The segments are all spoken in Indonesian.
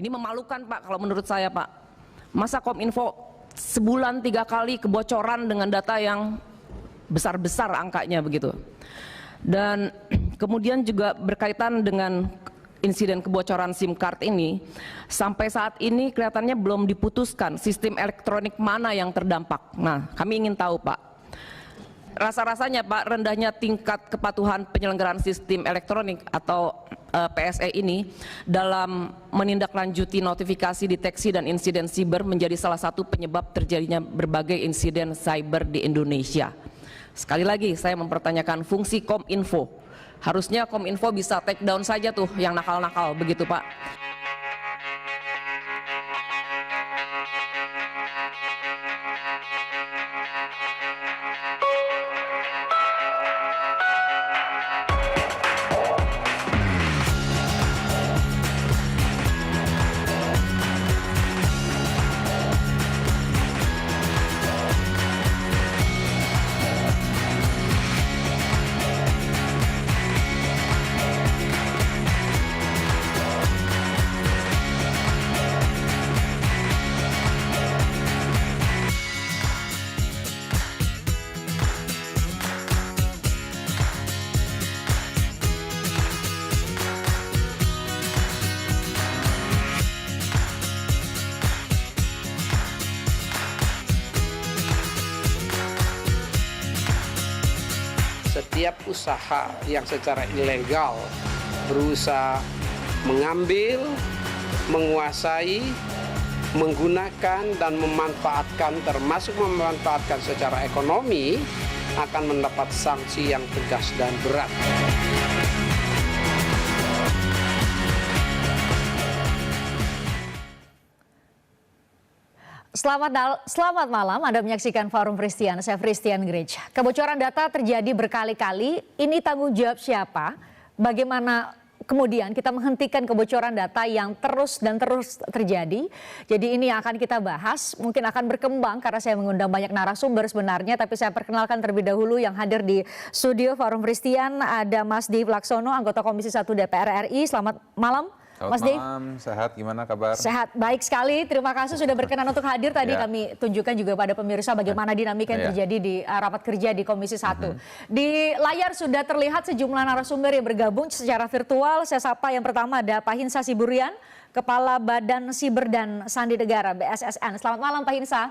Ini memalukan Pak kalau menurut saya Pak. Masa Kominfo sebulan 3 kali kebocoran dengan data yang besar-besar angkanya begitu. Dan kemudian juga berkaitan dengan insiden kebocoran SIM card ini, sampai saat ini kelihatannya belum diputuskan sistem elektronik mana yang terdampak. Nah, kami ingin tahu Pak, rasa-rasanya Pak, rendahnya tingkat kepatuhan penyelenggaraan sistem elektronik atau PSE ini dalam menindaklanjuti notifikasi, deteksi dan insiden siber menjadi salah satu penyebab terjadinya berbagai insiden cyber di Indonesia. Sekali lagi saya mempertanyakan fungsi Kominfo. Harusnya Kominfo bisa take down saja tuh yang nakal-nakal begitu Pak. Setiap usaha yang secara ilegal berusaha mengambil, menguasai, menggunakan dan memanfaatkan, termasuk memanfaatkan secara ekonomi, akan mendapat sanksi yang tegas dan berat. Selamat malam, Anda menyaksikan Forum Christian, saya Christian Grech. Kebocoran data terjadi berkali-kali, ini tanggung jawab siapa? Bagaimana kemudian kita menghentikan kebocoran data yang terus terjadi? Jadi ini yang akan kita bahas, mungkin akan berkembang karena saya mengundang banyak narasumber sebenarnya, tapi saya perkenalkan terlebih dahulu yang hadir di studio Forum Christian, ada Mas Dave Laksono, anggota Komisi 1 DPR RI. Selamat malam. Mas Dave. Malam, sehat, gimana kabar? Sehat, baik sekali. Terima kasih sudah berkenan untuk hadir. Tadi kami tunjukkan juga pada pemirsa bagaimana dinamika yang terjadi di rapat kerja di Komisi 1. Di layar sudah terlihat sejumlah narasumber yang bergabung secara virtual. Saya sapa yang pertama ada Pak Hinsa Siburian, Kepala Badan Siber dan Sandi Negara BSSN. Selamat malam Pak Hinsa.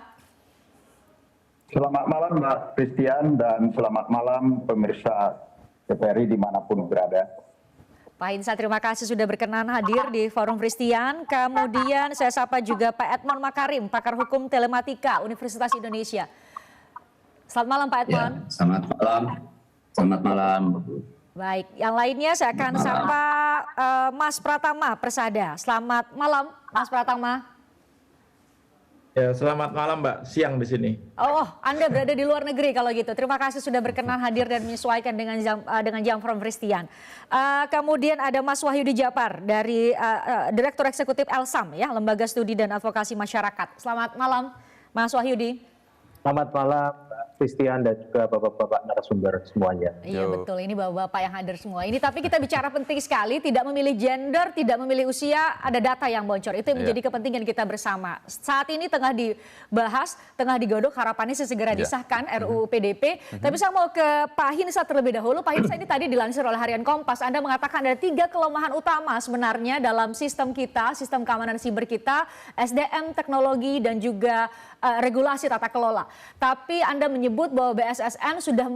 Selamat malam Mbak Christian dan selamat malam pemirsa TVRI dimanapun berada. Pak Hinsa, terima kasih sudah berkenan hadir di Forum Christian. Kemudian saya sapa juga Pak Edmond Makarim, pakar hukum telematika Universitas Indonesia. Selamat malam Pak Edmond. Ya, selamat malam. Selamat malam. Baik, yang lainnya saya akan sapa Mas Pratama Persada. Selamat malam Mas Pratama. Ya, selamat malam Mbak, siang di sini. Oh, Anda berada di luar negeri kalau gitu. Terima kasih sudah berkenan hadir dan menyesuaikan dengan jam Forum Christian. Kemudian ada Mas Wahyudi Japar dari Direktur Eksekutif Elsam, ya, Lembaga Studi dan Advokasi Masyarakat. Selamat malam, Mas Wahyudi. Selamat malam Mbak Christian dan juga bapak-bapak narasumber semuanya. Iya betul, ini bapak-bapak yang hadir semua. Ini tapi kita bicara penting sekali, tidak memilih gender, tidak memilih usia, ada data yang bocor. Itu yang menjadi kepentingan kita bersama. Saat ini tengah dibahas, tengah digodok, harapannya segera disahkan RUU PDP. Tapi saya mau ke Pak Hinsa terlebih dahulu. Pak Hinsa, ini tadi dilansir oleh Harian Kompas, Anda mengatakan ada 3 kelemahan utama sebenarnya dalam sistem kita, sistem keamanan siber kita, SDM, teknologi dan juga regulasi tata kelola. Tapi Anda menyebut bahwa BSSN sudah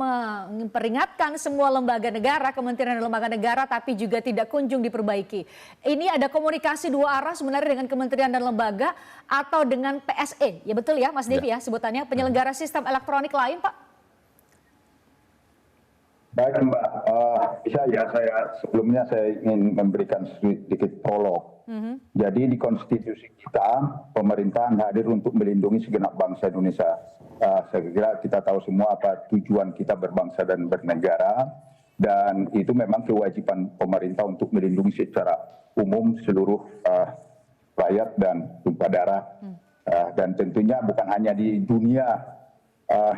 memperingatkan semua lembaga negara, kementerian dan lembaga negara, tapi juga tidak kunjung diperbaiki. Ini ada komunikasi 2 arah sebenarnya dengan kementerian dan lembaga atau dengan PSE. Ya betul ya Mas Devi ya sebutannya, penyelenggara sistem elektronik lain Pak? Baik Mbak, bisa ya sebelumnya saya ingin memberikan sedikit prolog. Jadi di konstitusi kita, pemerintahan hadir untuk melindungi segenap bangsa Indonesia. Saya kira kita tahu semua apa tujuan kita berbangsa dan bernegara. Dan itu memang kewajiban pemerintah untuk melindungi secara umum seluruh rakyat dan tumpah darah. Dan tentunya bukan hanya di dunia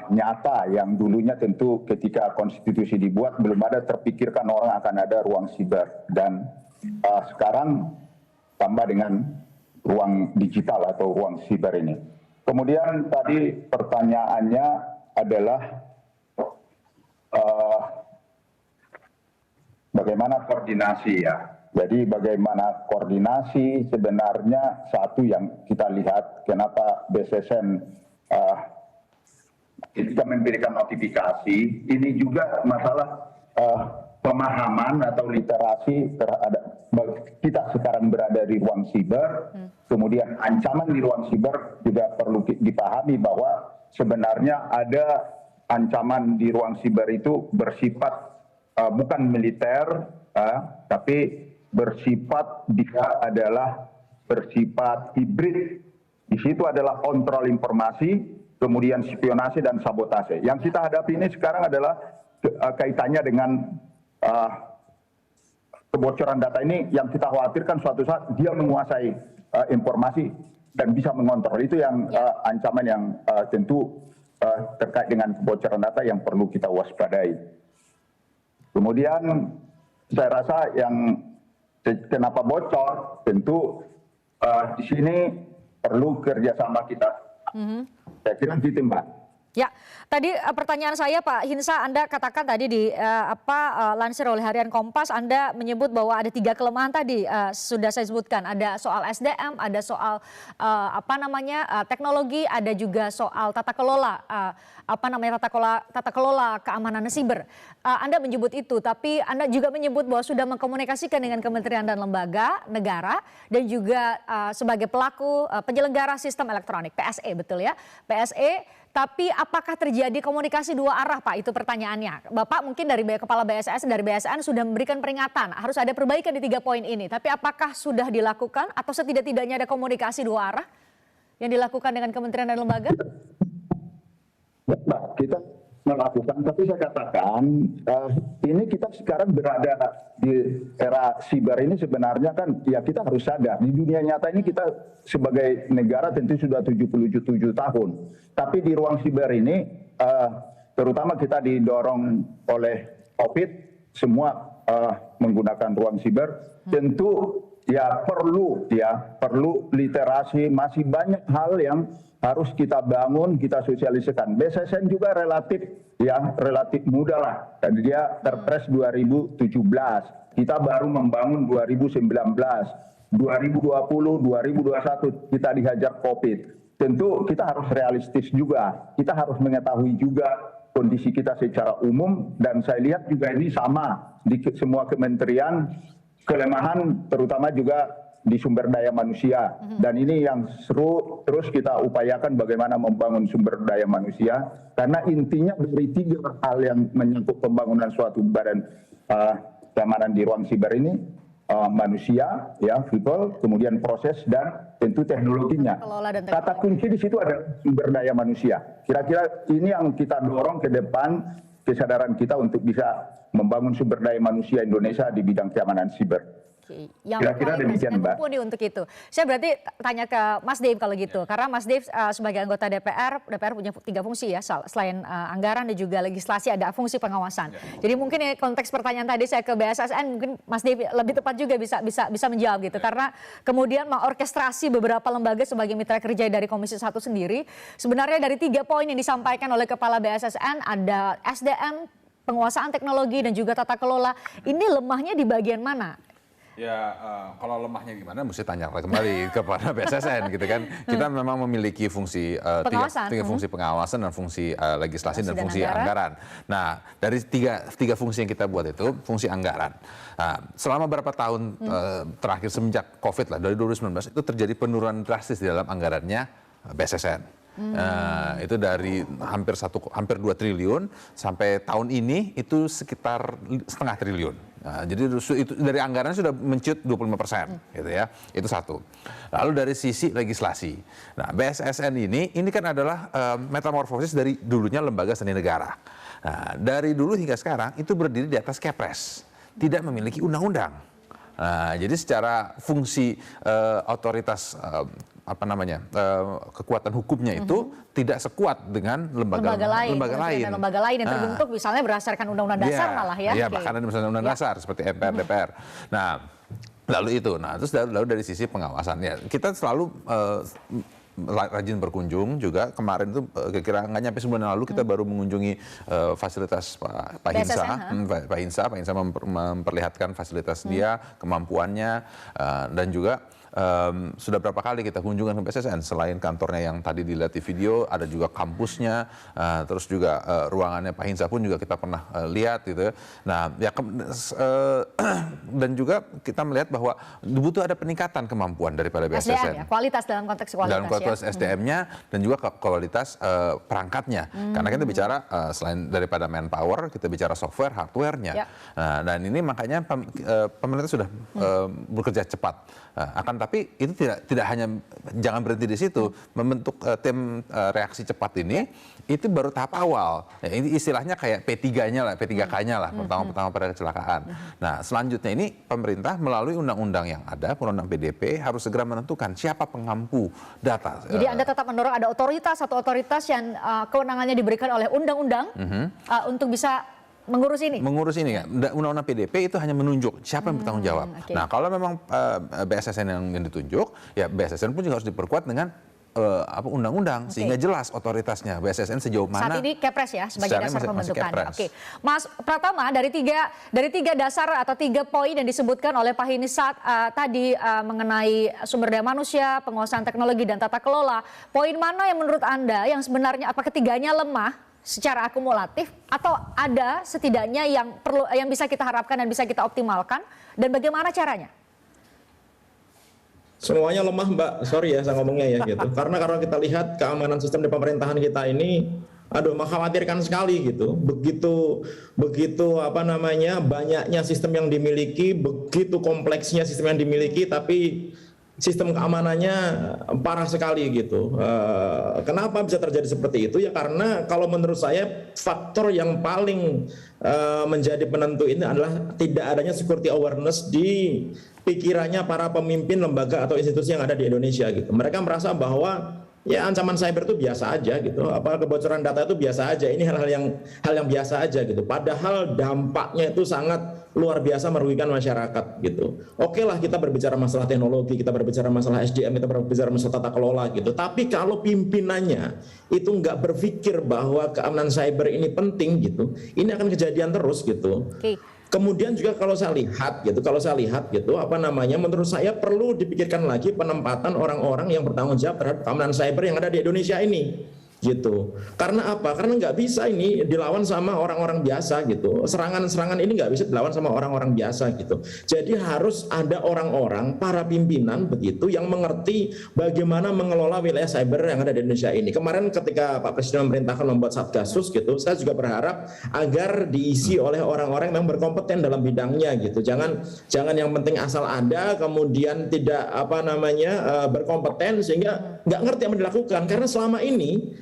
nyata yang dulunya tentu ketika konstitusi dibuat belum ada terpikirkan orang akan ada ruang siber. Dan sekarang tambah dengan ruang digital atau ruang siber ini. Kemudian tadi pertanyaannya adalah bagaimana koordinasi ya. Jadi bagaimana koordinasi sebenarnya satu yang kita lihat kenapa BSSN kita memberikan notifikasi, ini juga masalah pemahaman atau literasi terhadap kita sekarang berada di ruang siber, kemudian ancaman di ruang siber juga perlu dipahami bahwa sebenarnya ada ancaman di ruang siber itu bersifat bukan militer, tapi bersifat dia adalah bersifat hibrid. Di situ adalah kontrol informasi, kemudian spionase dan sabotase. Yang kita hadapi ini sekarang adalah kaitannya dengan kebocoran data ini yang kita khawatirkan suatu saat dia menguasai informasi dan bisa mengontrol. Itu yang ancaman yang tentu terkait dengan kebocoran data yang perlu kita waspadai. Kemudian saya rasa yang kenapa bocor, tentu di sini perlu kerjasama kita. Saya kira gitu, Mbak. Ya, tadi pertanyaan saya Pak Hinsa, Anda katakan tadi di lansir oleh Harian Kompas, Anda menyebut bahwa ada 3 kelemahan tadi sudah saya sebutkan. Ada soal SDM, ada soal teknologi, ada juga soal tata kelola tata kelola keamanan siber. Anda menyebut itu, tapi Anda juga menyebut bahwa sudah mengkomunikasikan dengan kementerian dan lembaga negara dan juga sebagai pelaku penyelenggara sistem elektronik PSE, betul ya, PSE. Tapi apakah terjadi komunikasi 2 arah Pak? Itu pertanyaannya. Bapak mungkin dari Kepala BSS, dari BSN sudah memberikan peringatan harus ada perbaikan di 3 poin ini. Tapi apakah sudah dilakukan atau setidak-tidaknya ada komunikasi 2 arah yang dilakukan dengan kementerian dan lembaga? Nah, kita melakukan, tapi saya katakan ini kita sekarang berada di era siber ini sebenarnya kan ya kita harus sadar di dunia nyata ini kita sebagai negara tentu sudah 77 tahun, tapi di ruang siber ini terutama kita didorong oleh COVID semua menggunakan ruang siber, tentu ya perlu literasi, masih banyak hal yang harus kita bangun, kita sosialisasikan. BSSN juga relatif muda lah. Dan dia terpres 2017. Kita baru membangun 2019. 2020, 2021 kita dihajar COVID. Tentu kita harus realistis juga. Kita harus mengetahui juga kondisi kita secara umum, dan saya lihat juga ini sama di semua kementerian, kelemahan terutama juga di sumber daya manusia, dan ini yang seru terus kita upayakan bagaimana membangun sumber daya manusia, karena intinya dari 3 hal yang menyangkut pembangunan suatu badan keamanan di ruang siber ini, manusia, ya people, kemudian proses dan tentu teknologinya. Kata kunci di situ ada sumber daya manusia. Kira-kira ini yang kita dorong ke depan, kesadaran kita untuk bisa membangun sumber daya manusia Indonesia di bidang keamanan siber. Yang kira-kira demikian, Mbak. Mumpuni untuk itu. Saya berarti tanya ke Mas Dave kalau gitu, karena Mas Dave sebagai anggota DPR punya 3 fungsi ya, selain anggaran dan juga legislasi, ada fungsi pengawasan. Jadi mungkin konteks pertanyaan tadi saya ke BSSN, mungkin Mas Dave lebih tepat juga bisa menjawab gitu, karena kemudian mengorkestrasi beberapa lembaga sebagai mitra kerja dari Komisi 1 sendiri. Sebenarnya dari 3 poin yang disampaikan oleh Kepala BSSN, ada SDM, penguasaan teknologi dan juga tata kelola. Ini lemahnya di bagian mana? Ya, kalau lemahnya gimana mesti tanya kembali kepada BSSN gitu kan. Kita memang memiliki fungsi 3 fungsi pengawasan dan fungsi legislasi dan fungsi anggaran. Nah, dari tiga fungsi yang kita buat itu fungsi anggaran. Nah, selama berapa tahun terakhir semenjak COVID lah, dari 2019 itu terjadi penurunan drastis di dalam anggarannya BSSN. Itu dari hampir 2 triliun sampai tahun ini itu sekitar 0,5 triliun. Nah, jadi itu dari anggaran sudah menciut 25%, gitu ya. Itu satu. Lalu dari sisi legislasi. Nah, BSSN ini kan adalah metamorfosis dari dulunya lembaga seni negara. Nah, dari dulu hingga sekarang itu berdiri di atas Kepres, tidak memiliki undang-undang. Nah, jadi secara fungsi otoritas kekuatan hukumnya itu tidak sekuat dengan lembaga lain. Lembaga lain yang terbentuk misalnya berdasarkan undang-undang dasar malah ya. Iya, bahkan ada misalnya undang-undang dasar seperti MPR, DPR. Nah, Lalu itu, nah terus lalu dari sisi pengawasan ya kita selalu rajin berkunjung juga. Kemarin itu kira-kira nggak nyampe sebulan yang lalu kita baru mengunjungi fasilitas Pak Hinsa. Pak Hinsa memperlihatkan fasilitas dia, kemampuannya, dan juga sudah berapa kali kita kunjungan ke BSSN. Selain kantornya yang tadi dilihat di video, ada juga kampusnya, terus juga ruangannya Pak Hinsa pun juga kita pernah lihat gitu. Nah, ya dan juga kita melihat bahwa butuh ada peningkatan kemampuan daripada BSSN. SDM ya, kualitas dalam konteks kualitas. Dalam kualitas SDM-nya dan juga kualitas perangkatnya. Karena kita bicara selain daripada manpower, kita bicara software, hardware-nya. Dan ini makanya pemerintah sudah bekerja cepat. Akan tapi itu tidak hanya jangan berhenti di situ. Membentuk tim reaksi cepat ini itu baru tahap awal. Ya, ini istilahnya kayak P3-nya lah, P3K-nya lah, pertama pada kecelakaan. Nah, selanjutnya ini pemerintah melalui undang-undang yang ada, undang-undang PDP harus segera menentukan siapa pengampu data. Jadi Anda tetap mendorong ada satu otoritas yang kewenangannya diberikan oleh undang-undang untuk bisa mengurus ini? Mengurus ini kan. Undang-undang PDP itu hanya menunjuk siapa yang bertanggung jawab. Nah, kalau memang BSSN yang ditunjuk, ya BSSN pun juga harus diperkuat dengan undang-undang sehingga jelas otoritasnya BSSN sejauh mana. Saat ini Kepres ya sebagai dasar pembentukannya. Oke, Mas Pratama, dari tiga dasar atau 3 poin yang disebutkan oleh Pak Hinsa tadi mengenai sumber daya manusia, penguasaan teknologi dan tata kelola, poin mana yang menurut Anda yang sebenarnya apa ketiganya lemah secara akumulatif atau ada setidaknya yang bisa kita harapkan dan bisa kita optimalkan, dan bagaimana caranya? Semuanya lemah, Mbak. Sorry ya saya ngomongnya ya gitu. Karena kalau kita lihat keamanan sistem di pemerintahan kita ini, mengkhawatirkan sekali gitu. Begitu banyaknya sistem yang dimiliki, begitu kompleksnya sistem yang dimiliki, tapi sistem keamanannya parah sekali gitu. Kenapa bisa terjadi seperti itu? Ya karena kalau menurut saya faktor yang paling menjadi penentu ini adalah tidak adanya security awareness di pikirannya para pemimpin lembaga atau institusi yang ada di Indonesia gitu. Mereka merasa bahwa ya ancaman cyber itu biasa aja gitu. Kebocoran data itu biasa aja. Ini hal yang biasa aja gitu. Padahal dampaknya itu sangat luar biasa merugikan masyarakat gitu. Oke lah kita berbicara masalah teknologi, kita berbicara masalah SDM, kita berbicara masalah tata kelola gitu. Tapi kalau pimpinannya itu nggak berpikir bahwa keamanan cyber ini penting gitu, ini akan kejadian terus gitu. Kemudian juga kalau saya lihat gitu, menurut saya perlu dipikirkan lagi penempatan orang-orang yang bertanggung jawab terhadap keamanan cyber yang ada di Indonesia ini. Gitu. Karena apa? Karena nggak bisa ini dilawan sama orang-orang biasa gitu. Serangan-serangan ini nggak bisa dilawan sama orang-orang biasa gitu. Jadi harus ada orang-orang, para pimpinan begitu yang mengerti bagaimana mengelola wilayah cyber yang ada di Indonesia ini. Kemarin ketika Pak Presiden memerintahkan membuat Satgasus gitu, saya juga berharap agar diisi oleh orang-orang yang berkompeten dalam bidangnya gitu. Jangan yang penting asal ada kemudian tidak berkompeten sehingga nggak ngerti apa yang dilakukan. Karena selama ini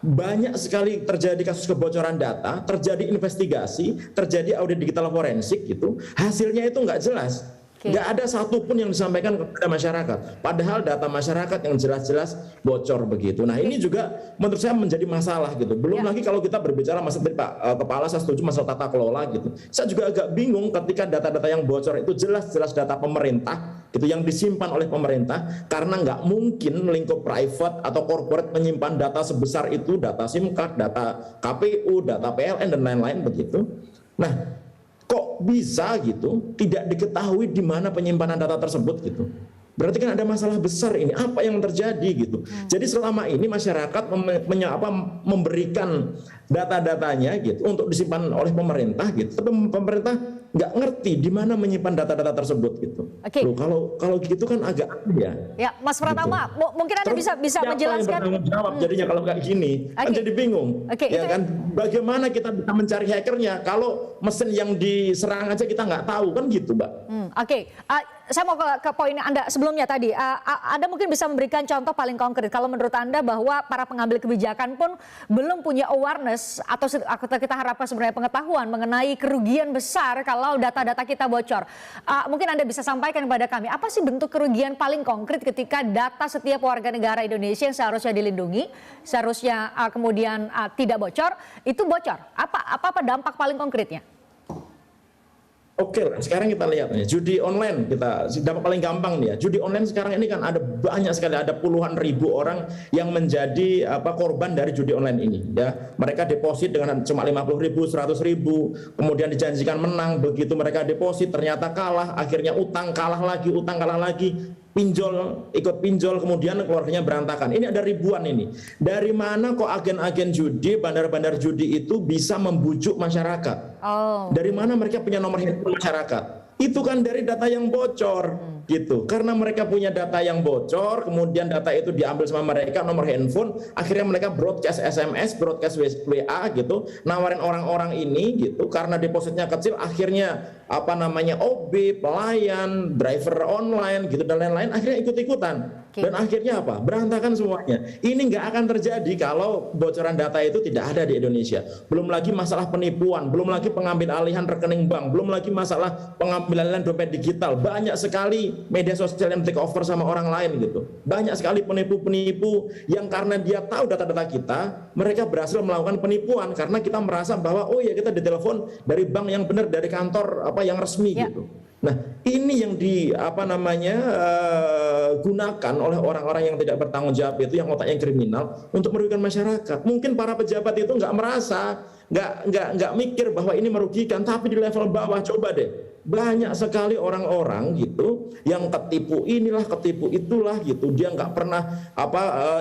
banyak sekali terjadi kasus kebocoran data, terjadi investigasi, terjadi audit digital forensik gitu, hasilnya itu nggak jelas. Nggak ada satupun yang disampaikan kepada masyarakat. Padahal data masyarakat yang jelas-jelas bocor begitu. Nah ini juga menurut saya menjadi masalah gitu. Belum lagi kalau kita berbicara masalah Pak Kepala, saya setuju masalah tata kelola gitu. Saya juga agak bingung ketika data-data yang bocor itu jelas-jelas data pemerintah gitu yang disimpan oleh pemerintah, karena nggak mungkin lingkup private atau corporate menyimpan data sebesar itu, data SIM card, data KPU, data PLN dan lain-lain begitu. Nah, kok bisa gitu tidak diketahui di mana penyimpanan data tersebut gitu. Berarti kan ada masalah besar ini. Apa yang terjadi gitu. Jadi selama ini masyarakat memberikan data-datanya gitu untuk disimpan oleh pemerintah gitu. Tapi pemerintah nggak ngerti di mana menyimpan data-data tersebut gitu. Loh, kalau gitu kan agak ya. Ya, Mas Pratama, gitu. Mungkin Anda bisa menjelaskan. Siapa yang bertanggung jawab jadinya kalau kayak gini? Kan jadi bingung. Ya kan, bagaimana kita bisa mencari hackernya kalau mesin yang diserang aja kita nggak tahu kan gitu, Mbak. Saya mau ke poin Anda sebelumnya tadi. Anda mungkin bisa memberikan contoh paling konkret kalau menurut Anda bahwa para pengambil kebijakan pun belum punya awareness atau kita harapkan sebenarnya pengetahuan mengenai kerugian besar kalau data-data kita bocor. Mungkin Anda bisa sampaikan kepada kami, apa sih bentuk kerugian paling konkret ketika data setiap warga negara Indonesia yang seharusnya dilindungi, seharusnya kemudian tidak bocor, itu bocor? Apa dampak paling konkretnya? Oke, sekarang kita lihat nih, judi online kita dapat paling gampang nih ya. Judi online sekarang ini kan ada banyak sekali, ada puluhan ribu orang yang menjadi korban dari judi online ini ya. Mereka deposit dengan cuma 50.000, 100.000, kemudian dijanjikan menang, begitu mereka deposit ternyata kalah, akhirnya utang kalah lagi, ikut pinjol, kemudian keluarganya berantakan. Ini ada ribuan ini. Dari mana kok agen-agen judi, bandar-bandar judi itu bisa membujuk masyarakat? Dari mana mereka punya nomor handphone masyarakat? Itu kan dari data yang bocor gitu. Karena mereka punya data yang bocor, kemudian data itu diambil sama mereka, nomor handphone, akhirnya mereka broadcast SMS, broadcast WA gitu, nawarin orang-orang ini gitu. Karena depositnya kecil, akhirnya OB, pelayan, driver online gitu dan lain-lain akhirnya ikut-ikutan. Dan akhirnya apa? Berantakan semuanya. Ini nggak akan terjadi kalau bocoran data itu tidak ada di Indonesia. Belum lagi masalah penipuan, belum lagi pengambil alihan rekening bank, belum lagi masalah pengambil alihan dompet digital. Banyak sekali media sosial yang take over sama orang lain gitu. Banyak sekali penipu-penipu yang karena dia tahu data-data kita, mereka berhasil melakukan penipuan karena kita merasa bahwa oh ya kita ditelepon dari bank yang benar, dari kantor yang resmi gitu. Nah, ini yang gunakan oleh orang-orang yang tidak bertanggung jawab itu, yang otaknya kriminal untuk merugikan masyarakat. Mungkin para pejabat itu nggak merasa, nggak mikir bahwa ini merugikan, tapi di level bawah coba deh, banyak sekali orang-orang gitu yang ketipu inilah, ketipu itulah gitu. Dia nggak pernah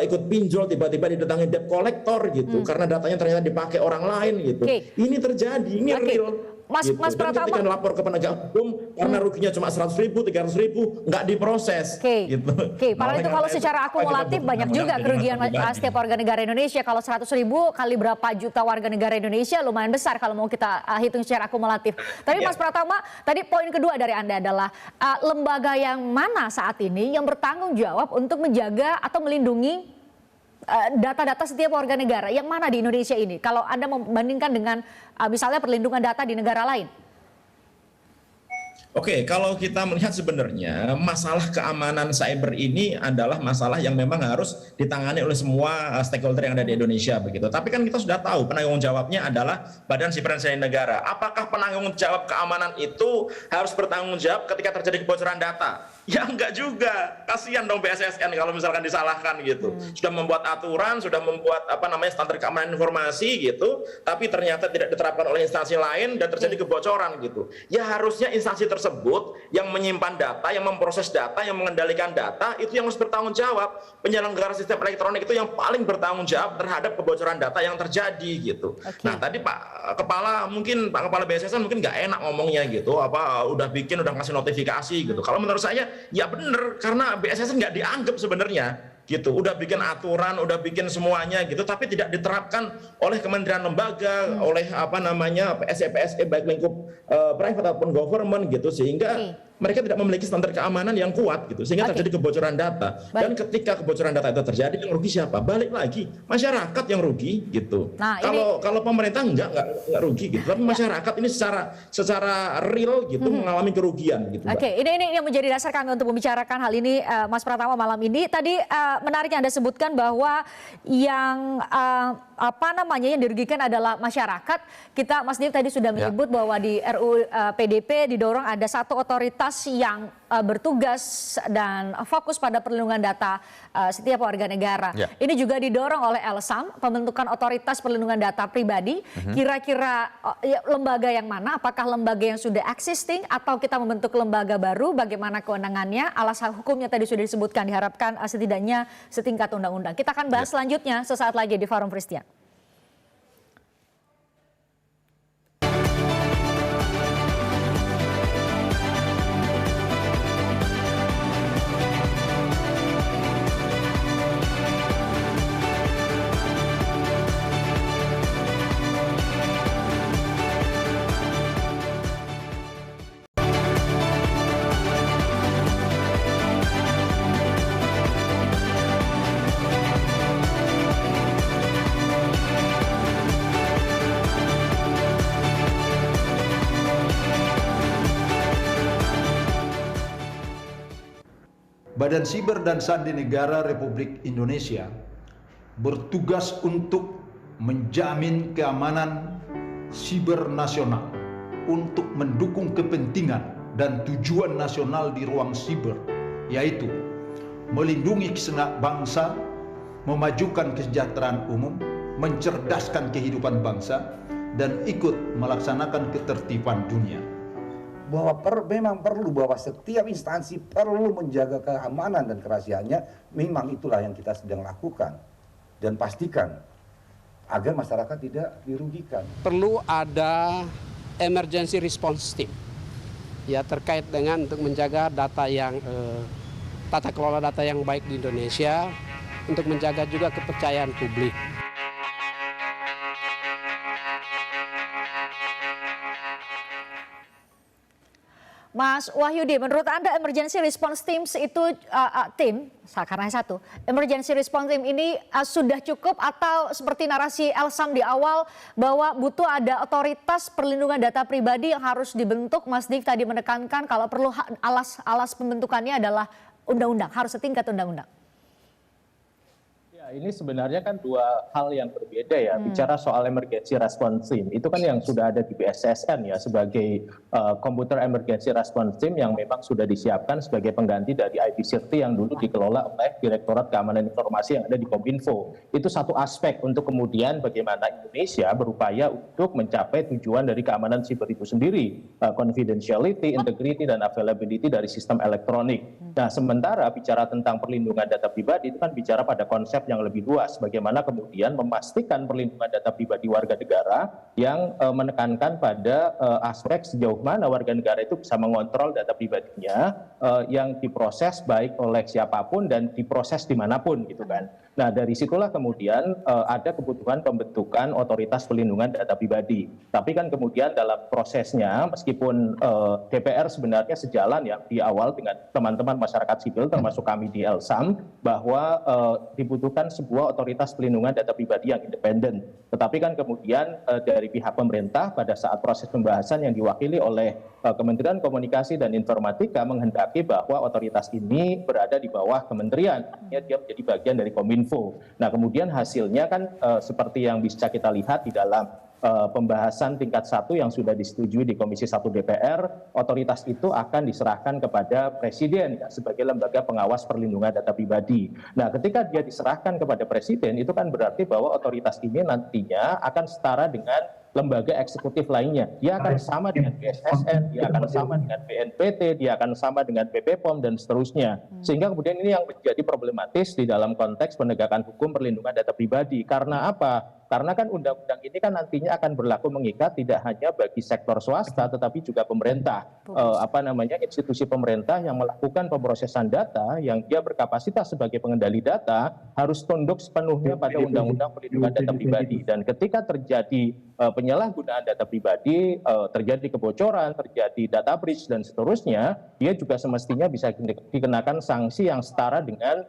ikut pinjol, tiba-tiba didatangi debt collector gitu, karena datanya ternyata dipakai orang lain gitu. Ini terjadi, ini real. Mas Pratama, ketika lapor ke penegak hukum karena ruginya cuma 100.000, 300.000 nggak diproses. Gitu. Padahal itu kalau secara akumulatif banyak juga kerugian setiap warga negara Indonesia. Kalau 100.000 kali berapa juta warga negara Indonesia lumayan besar kalau mau kita hitung secara akumulatif. Tapi Mas Pratama, tadi poin kedua dari Anda adalah lembaga yang mana saat ini yang bertanggung jawab untuk menjaga atau melindungi data-data setiap warga negara, yang mana di Indonesia ini kalau Anda membandingkan dengan misalnya perlindungan data di negara lain? Oke, kalau kita melihat sebenarnya masalah keamanan cyber ini adalah masalah yang memang harus ditangani oleh semua stakeholder yang ada di Indonesia begitu. Tapi kan kita sudah tahu penanggung jawabnya adalah Badan Siber dan Sandi Negara. Apakah penanggung jawab keamanan itu harus bertanggung jawab ketika terjadi kebocoran data? Ya enggak juga. Kasihan dong BSSN kalau misalkan disalahkan gitu. Sudah membuat aturan, sudah membuat standar keamanan informasi gitu, tapi ternyata tidak diterapkan oleh instansi lain dan terjadi kebocoran gitu. Ya harusnya instansi tersebut yang menyimpan data, yang memproses data, yang mengendalikan data itu yang harus bertanggung jawab. Penyelenggara sistem elektronik itu yang paling bertanggung jawab terhadap kebocoran data yang terjadi gitu. Nah, tadi Pak Kepala BSSN mungkin nggak enak ngomongnya gitu, udah kasih notifikasi gitu. Kalau menurut saya ya benar, karena BSSN nggak dianggap sebenarnya gitu, udah bikin aturan, udah bikin semuanya gitu, tapi tidak diterapkan oleh kementerian lembaga, oleh PSE baik lingkup private ataupun government gitu, sehingga mereka tidak memiliki standar keamanan yang kuat gitu, sehingga terjadi kebocoran data. Dan ketika kebocoran data itu terjadi, yang rugi siapa? Balik lagi masyarakat yang rugi gitu. Nah, kalau pemerintah enggak rugi gitu, tapi masyarakat ini secara real gitu mengalami kerugian gitu. Ini yang menjadi dasar kami untuk membicarakan hal ini, Mas Pratama, malam ini. Tadi menarik yang Anda sebutkan bahwa yang yang dirugikan adalah masyarakat. Mas Div tadi sudah menyebut bahwa di RUU PDP didorong ada satu otoritas yang bertugas dan fokus pada perlindungan data setiap warga negara. Ini juga didorong oleh LSAM, pembentukan otoritas perlindungan data pribadi. Kira-kira lembaga yang mana? Apakah lembaga yang sudah existing atau kita membentuk lembaga baru? Bagaimana kewenangannya? Alasan hukumnya tadi sudah disebutkan, diharapkan setidaknya setingkat undang-undang. Kita akan bahas selanjutnya sesaat lagi di Forum Christian. Badan Siber dan Sandi Negara Republik Indonesia bertugas untuk menjamin keamanan siber nasional untuk mendukung kepentingan dan tujuan nasional di ruang siber, yaitu melindungi segenap bangsa, memajukan kesejahteraan umum, mencerdaskan kehidupan bangsa, dan ikut melaksanakan ketertiban dunia. Bahwa memang perlu, bahwa setiap instansi perlu menjaga keamanan dan kerahasiaannya, memang itulah yang kita sedang lakukan. Dan pastikan agar masyarakat tidak dirugikan. Perlu ada emergency response team ya terkait dengan untuk menjaga data yang tata kelola data yang baik di Indonesia, untuk menjaga juga kepercayaan publik. Mas Wahyudi, menurut Anda emergency response teams itu karena satu, emergency response team ini sudah cukup atau seperti narasi Elsam di awal bahwa butuh ada otoritas perlindungan data pribadi yang harus dibentuk? Mas Div tadi menekankan kalau perlu alas pembentukannya adalah undang-undang, harus setingkat undang-undang. Ini sebenarnya kan dua hal yang berbeda ya. Bicara soal emergency response team, itu kan yang sudah ada di BSSN ya, sebagai computer emergency response team yang memang sudah disiapkan sebagai pengganti dari IT-CIRTI yang dulu dikelola oleh Direktorat Keamanan Informasi yang ada di Kominfo. Itu satu aspek untuk kemudian bagaimana Indonesia berupaya untuk mencapai tujuan dari keamanan siber itu sendiri, confidentiality, integrity, dan availability dari sistem elektronik. Nah, sementara bicara tentang perlindungan data pribadi itu kan bicara pada konsep yang lebih luas, bagaimana kemudian memastikan perlindungan data pribadi warga negara yang menekankan pada aspek sejauh mana warga negara itu bisa mengontrol data pribadinya yang diproses baik oleh siapapun dan diproses dimanapun gitu kan. Nah, dari situlah kemudian ada kebutuhan pembentukan otoritas perlindungan data pribadi. Tapi kan kemudian dalam prosesnya, meskipun DPR sebenarnya sejalan ya di awal dengan teman-teman masyarakat sipil termasuk kami di Elsam, bahwa dibutuhkan sebuah otoritas perlindungan data pribadi yang independen. Tetapi kan kemudian dari pihak pemerintah pada saat proses pembahasan yang diwakili oleh Kementerian Komunikasi dan Informatika menghendaki bahwa otoritas ini berada di bawah kementerian, dia menjadi bagian dari Kominfo. Nah, kemudian hasilnya kan seperti yang bisa kita lihat di dalam pembahasan tingkat 1 yang sudah disetujui di Komisi 1 DPR, otoritas itu akan diserahkan kepada Presiden ya, sebagai lembaga pengawas perlindungan data pribadi. Nah, ketika dia diserahkan kepada Presiden, itu kan berarti bahwa otoritas ini nantinya akan setara dengan lembaga eksekutif lainnya. Dia akan sama dengan BSSN, dia akan sama dengan BNPT, dia akan sama dengan BPOM, dan seterusnya. Sehingga kemudian ini yang menjadi problematis di dalam konteks penegakan hukum perlindungan data pribadi. Karena apa? Karena kan undang-undang ini kan nantinya akan berlaku mengikat tidak hanya bagi sektor swasta, tetapi juga pemerintah. Institusi pemerintah yang melakukan pemrosesan data, yang dia berkapasitas sebagai pengendali data, harus tunduk sepenuhnya pada undang-undang perlindungan data pribadi. Dan ketika terjadi penyalahgunaan data pribadi, terjadi kebocoran, terjadi data breach, dan seterusnya, dia juga semestinya bisa dikenakan sanksi yang setara dengan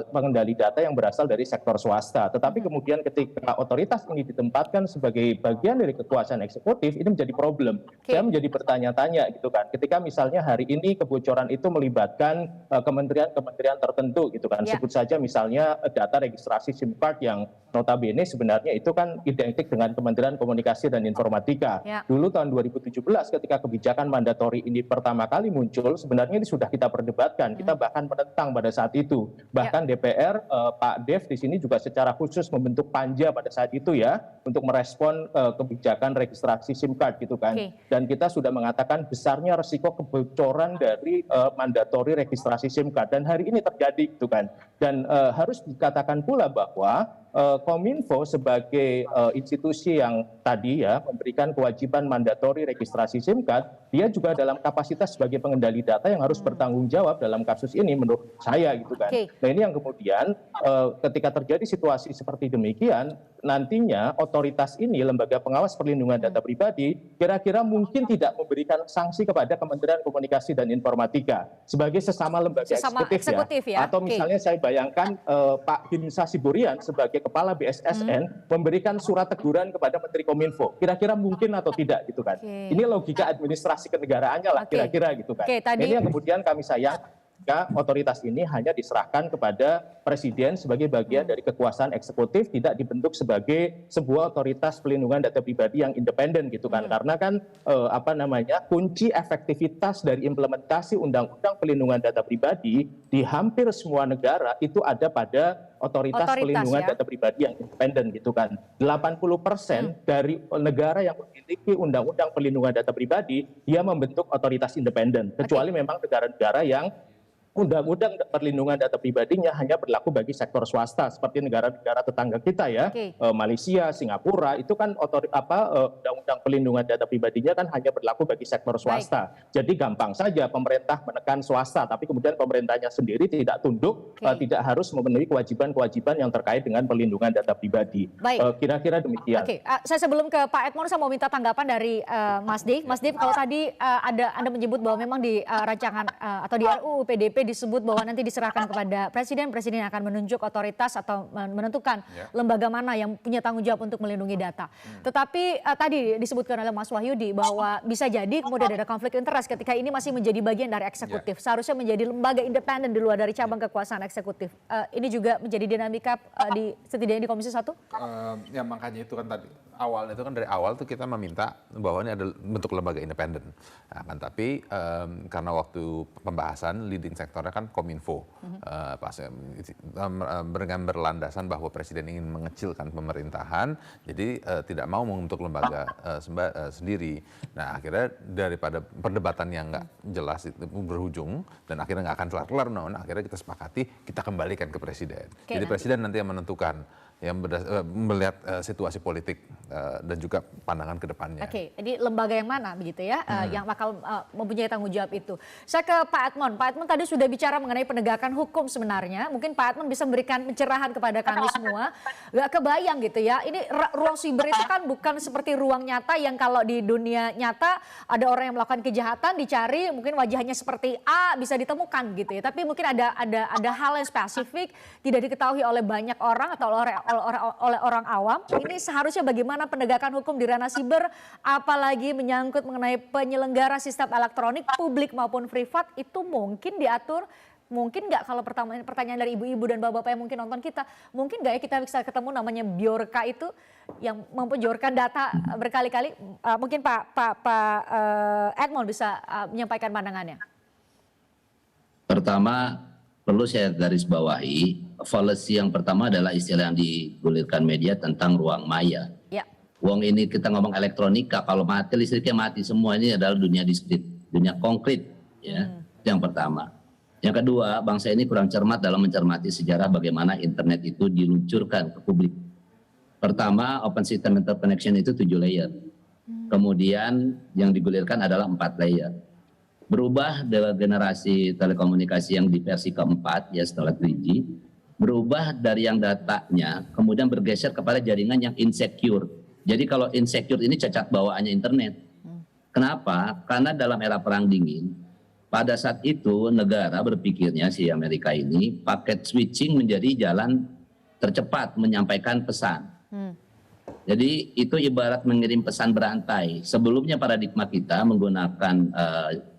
pengendali data yang berasal dari sektor swasta. Tetapi kemudian ketika otoritas ini ditempatkan sebagai bagian dari kekuasaan eksekutif, ini menjadi problem. Saya menjadi bertanya-tanya gitu kan, ketika misalnya hari ini kebocoran itu melibatkan kementerian-kementerian tertentu gitu kan, sebut saja misalnya data registrasi SIM card yang notabene sebenarnya itu kan identik dengan Kementerian Komunikasi dan Informatika. Dulu tahun 2017 ketika kebijakan mandatori ini pertama kali muncul, sebenarnya ini sudah kita perdebatkan, kita bahkan menentang pada saat itu. Bahkan DPR, Pak Dev di sini juga secara khusus membentuk panja pada saat itu ya, untuk merespon kebijakan registrasi SIM card gitu kan. Dan kita sudah mengatakan besarnya resiko kebocoran dari mandatori registrasi SIM card, dan hari ini terjadi gitu kan. Dan harus dikatakan pula bahwa Kominfo sebagai institusi yang tadi ya memberikan kewajiban mandatori registrasi SIM card, dia juga dalam kapasitas sebagai pengendali data yang harus bertanggung jawab dalam kasus ini menurut saya gitu kan. Nah, ini yang kemudian ketika terjadi situasi seperti demikian, nantinya otoritas ini, lembaga pengawas perlindungan data pribadi, kira-kira mungkin tidak memberikan sanksi kepada Kementerian Komunikasi dan Informatika sebagai sesama lembaga eksekutif ya. Atau misalnya saya bayangkan Pak Hinsa Siburian sebagai kepala BSSN memberikan surat teguran kepada Menteri Kominfo. Kira-kira mungkin atau tidak gitu kan. Ini logika administrasi kenegaraannya lah kira-kira gitu kan. Ini yang kemudian kami sayang. jika otoritas ini hanya diserahkan kepada presiden sebagai bagian dari kekuasaan eksekutif, tidak dibentuk sebagai sebuah otoritas pelindungan data pribadi yang independen gitu kan. Karena kan kunci efektivitas dari implementasi undang-undang pelindungan data pribadi di hampir semua negara itu ada pada otoritas pelindungan data pribadi yang independen gitu kan. 80% dari negara yang memiliki undang-undang pelindungan data pribadi, dia membentuk otoritas independen. Kecuali memang negara-negara yang undang-undang perlindungan data pribadinya hanya berlaku bagi sektor swasta, seperti negara-negara tetangga kita ya, Malaysia, Singapura, itu kan undang-undang perlindungan data pribadinya kan hanya berlaku bagi sektor swasta. Jadi gampang saja pemerintah menekan swasta, tapi kemudian pemerintahnya sendiri tidak tunduk, tidak harus memenuhi kewajiban-kewajiban yang terkait dengan perlindungan data pribadi. Kira-kira demikian. Saya sebelum ke Pak Edmond, saya mau minta tanggapan dari Mas Dev. Mas Dev, kalau tadi Anda menyebut bahwa memang di rancangan atau di RUU PDP disebut bahwa nanti diserahkan kepada presiden yang akan menunjuk otoritas atau menentukan lembaga mana yang punya tanggung jawab untuk melindungi data. Tetapi tadi disebutkan oleh Mas Wahyudi bahwa bisa jadi kemudian ada konflik interest ketika ini masih menjadi bagian dari eksekutif. Seharusnya menjadi lembaga independen di luar dari cabang kekuasaan eksekutif. Ini juga menjadi dinamika setidaknya di Komisi 1? Ya makanya itu kan tadi awalnya itu kan dari awal tuh kita meminta bahwa ini ada bentuk lembaga independen. Nah, kan tapi karena waktu pembahasan leading sektornya kan Kominfo, dengan berlandasan bahwa presiden ingin mengecilkan pemerintahan, jadi tidak mau membentuk lembaga sendiri. Nah akhirnya daripada perdebatan yang nggak jelas itu berujung dan akhirnya nggak akan kelar-kelar, akhirnya kita sepakati kita kembalikan ke presiden. Jadi presiden nanti yang menentukan, yang melihat situasi politik dan juga pandangan ke depannya. Jadi lembaga yang mana begitu ya yang bakal mempunyai tanggung jawab itu. Saya ke Pak Edmond. Pak Edmond tadi sudah bicara mengenai penegakan hukum sebenarnya. Mungkin Pak Edmond bisa memberikan pencerahan kepada kami semua. Gak kebayang gitu ya. Ini ruang siber itu kan bukan seperti ruang nyata yang kalau di dunia nyata ada orang yang melakukan kejahatan dicari, mungkin wajahnya seperti A bisa ditemukan gitu ya. Tapi mungkin ada hal yang spesifik tidak diketahui oleh banyak orang atau oleh orang awam. Ini seharusnya bagaimana penegakan hukum di ranah siber, apalagi menyangkut mengenai penyelenggara sistem elektronik publik maupun privat, itu mungkin diatur. Mungkin nggak kalau pertanyaan dari ibu-ibu dan bapak-bapak yang mungkin nonton kita, mungkin nggak ya kita bisa ketemu namanya Bjorka itu yang mempenjorkan data berkali-kali. Mungkin Pak Edmond bisa menyampaikan pandangannya. Pertama, perlu saya garis bawahi, fallacy yang pertama adalah istilah yang digulirkan media tentang ruang maya. Uang ini kita ngomong elektronika, kalau mati listriknya mati semua, ini adalah dunia diskrit, dunia konkret. Ya. Itu yang pertama. Yang kedua, bangsa ini kurang cermat dalam mencermati sejarah bagaimana internet itu diluncurkan ke publik. Pertama, open system interconnection itu 7 layer. Kemudian yang digulirkan adalah 4 layer. Berubah dari generasi telekomunikasi yang di versi keempat, ya setelah 3G, berubah dari yang datanya, kemudian bergeser kepada jaringan yang insecure. Jadi kalau insecure ini cacat bawaannya internet. Kenapa? Karena dalam era perang dingin, pada saat itu negara berpikirnya si Amerika ini paket switching menjadi jalan tercepat menyampaikan pesan. Jadi itu ibarat mengirim pesan berantai. Sebelumnya paradigma kita menggunakan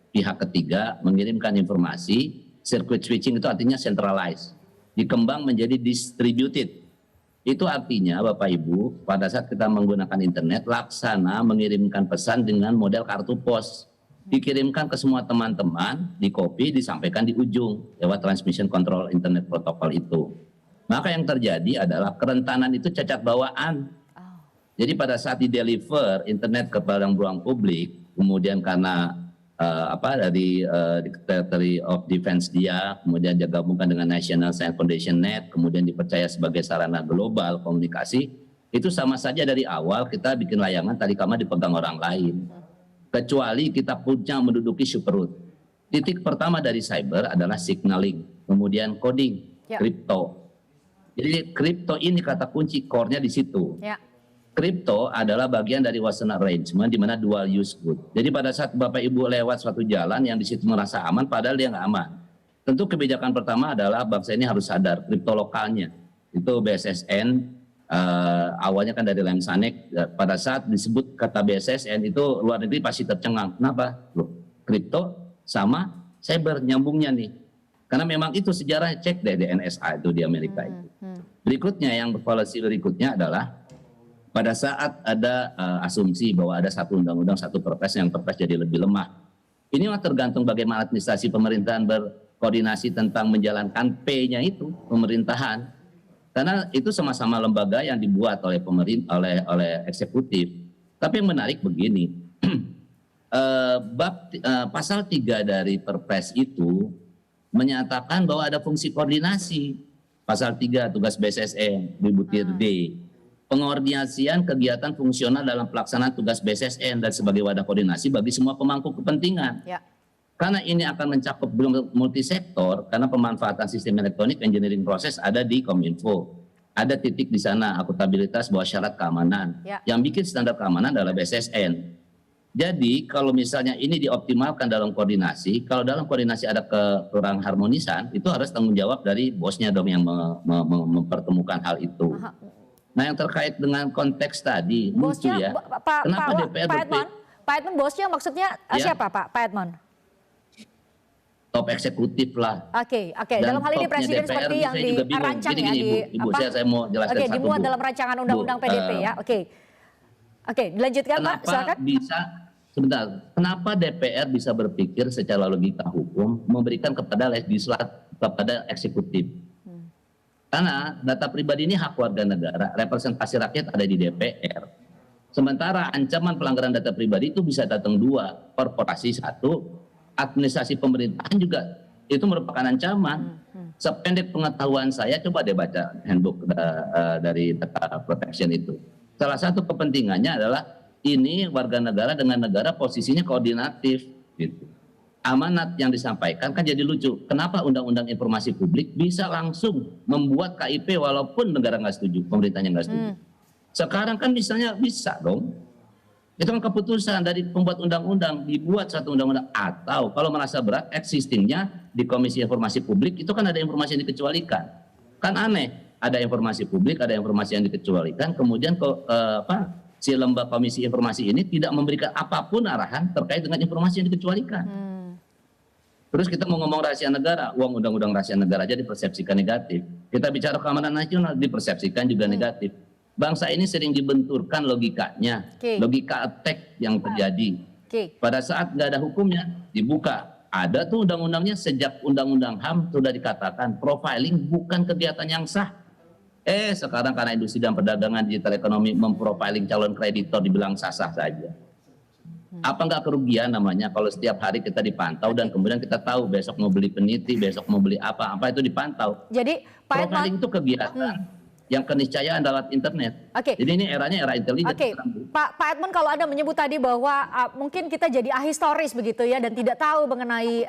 pihak ketiga mengirimkan informasi, circuit switching itu artinya centralized, dikembang menjadi distributed. Itu artinya Bapak Ibu, pada saat kita menggunakan internet, laksana mengirimkan pesan dengan model kartu pos. Dikirimkan ke semua teman-teman, di copy, disampaikan di ujung lewat transmission control internet protocol itu. Maka yang terjadi adalah kerentanan itu cacat bawaan. Jadi pada saat di-deliver internet ke ruang publik, kemudian karena dari Secretary of Defense dia, kemudian dia gabungkan dengan National Science Foundation Net, kemudian dipercaya sebagai sarana global komunikasi, itu sama saja dari awal kita bikin layangan tadi kama dipegang orang lain. Kecuali kita punya menduduki superroot. Titik pertama dari cyber adalah signaling, kemudian coding, kripto. Jadi kripto ini kata kunci core-nya di situ. Kripto adalah bagian dari Watson arrangement di mana dual use good. Jadi pada saat Bapak Ibu lewat suatu jalan yang di situ merasa aman, padahal dia nggak aman. Tentu kebijakan pertama adalah bangsa ini harus sadar kripto lokalnya. Itu BSSN awalnya kan dari Lemsanek. Pada saat disebut kata BSSN itu luar negeri pasti tercengang. Kenapa? Loh, kripto sama cyber nyambungnya nih. Karena memang itu sejarah, cek deh di NSA itu di Amerika itu. Berikutnya yang policy berikutnya adalah pada saat ada asumsi bahwa ada satu undang-undang, satu perpres, yang perpres jadi lebih lemah. Ini tergantung bagaimana administrasi pemerintahan berkoordinasi tentang menjalankan P-nya itu, pemerintahan. Karena itu sama-sama lembaga yang dibuat oleh pemerintah, oleh eksekutif. Tapi yang menarik begini, pasal 3 dari perpres itu menyatakan bahwa ada fungsi koordinasi. Pasal 3 tugas BSSN di butir D. Pengordinasian kegiatan fungsional dalam pelaksanaan tugas BSSN dan sebagai wadah koordinasi bagi semua pemangku kepentingan. Ya. Karena ini akan mencakup multisektor, karena pemanfaatan sistem elektronik engineering proses ada di Kominfo. Ada titik di sana akuntabilitas bahwa syarat keamanan. Ya. Yang bikin standar keamanan adalah BSSN. Jadi kalau misalnya ini dioptimalkan dalam koordinasi, kalau dalam koordinasi ada kekurang harmonisan, itu harus tanggung jawab dari bosnya dong yang mempertemukan hal itu. Nah yang terkait dengan konteks tadi, bosnya, lucu ya. Kenapa DPR Pak Edmond bosnya maksudnya siapa Pak Edmond? Top eksekutif lah. Oke. Dalam hal ini presiden DPR, seperti yang dirancang ya di Ibu, saya mau jelaskan satu. Dimuat dalam rancangan undang-undang PDP ya. Oke, dilanjutkan Pak, silakan. Sebentar, kenapa DPR bisa berpikir secara logika hukum memberikan kepada kepada eksekutif? Karena data pribadi ini hak warga negara, representasi rakyat ada di DPR. Sementara ancaman pelanggaran data pribadi itu bisa datang 2, korporasi 1, administrasi pemerintahan juga itu merupakan ancaman. Sependek pengetahuan saya, coba deh baca handbook dari data protection itu. Salah satu kepentingannya adalah ini warga negara dengan negara posisinya koordinatif. Gitu. Amanat yang disampaikan kan jadi lucu. Kenapa Undang-Undang Informasi Publik bisa langsung membuat KIP walaupun negara nggak setuju, pemerintahnya nggak setuju. Sekarang kan misalnya bisa dong. Itu kan keputusan dari pembuat undang-undang, dibuat satu undang-undang. Atau kalau merasa berat, existingnya di Komisi Informasi Publik itu kan ada informasi yang dikecualikan. Kan aneh. Ada informasi publik, ada informasi yang dikecualikan, kemudian si lembaga Komisi Informasi ini tidak memberikan apapun arahan terkait dengan informasi yang dikecualikan. Terus kita mau ngomong rahasia negara, uang undang-undang rahasia negara aja dipersepsikan negatif. Kita bicara keamanan nasional dipersepsikan juga negatif. Bangsa ini sering dibenturkan logikanya, logika attack yang terjadi. Pada saat nggak ada hukumnya, dibuka. Ada tuh undang-undangnya, sejak undang-undang HAM sudah dikatakan profiling bukan kegiatan yang sah. Sekarang karena industri dan perdagangan digital ekonomi memprofiling calon kreditor dibilang sah-sah saja. Apa nggak kerugian namanya kalau setiap hari kita dipantau dan kemudian kita tahu besok mau beli peniti, besok mau beli apa itu dipantau. Jadi Pak profiling itu kegiatan yang keniscayaan lewat internet. Jadi ini eranya era intelijen. Pak Edmond, kalau Anda menyebut tadi bahwa mungkin kita jadi ahistoris begitu ya dan tidak tahu mengenai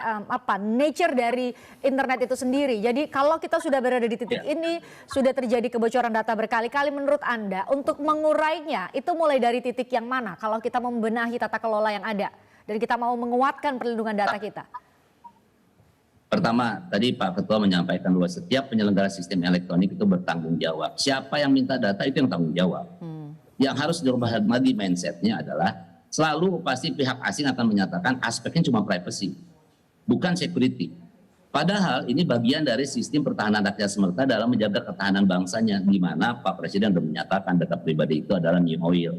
nature dari internet itu sendiri. Jadi kalau kita sudah berada di titik ini, sudah terjadi kebocoran data berkali-kali, menurut Anda untuk mengurainya itu mulai dari titik yang mana? Kalau kita mau membenahi tata kelola yang ada dan kita mau menguatkan perlindungan data kita. Pertama, tadi Pak Ketua menyampaikan bahwa setiap penyelenggara sistem elektronik itu bertanggung jawab. Siapa yang minta data itu yang tanggung jawab. Yang harus dirubah lagi mindsetnya adalah selalu pasti pihak asing akan menyatakan aspeknya cuma privacy, bukan security. Padahal ini bagian dari sistem pertahanan rakyat semesta dalam menjaga ketahanan bangsanya, di mana Pak Presiden sudah menyatakan data pribadi itu adalah new oil.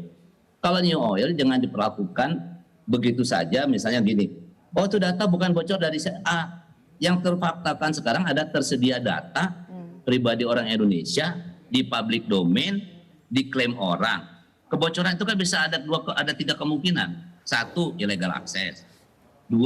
Kalau new oil jangan diperlakukan begitu saja, misalnya gini, oh itu data bukan bocor dari A. Yang terfaktakan sekarang ada tersedia data pribadi orang Indonesia di public domain, diklaim orang. Kebocoran itu kan bisa ada 3 kemungkinan. 1, illegal access. 2,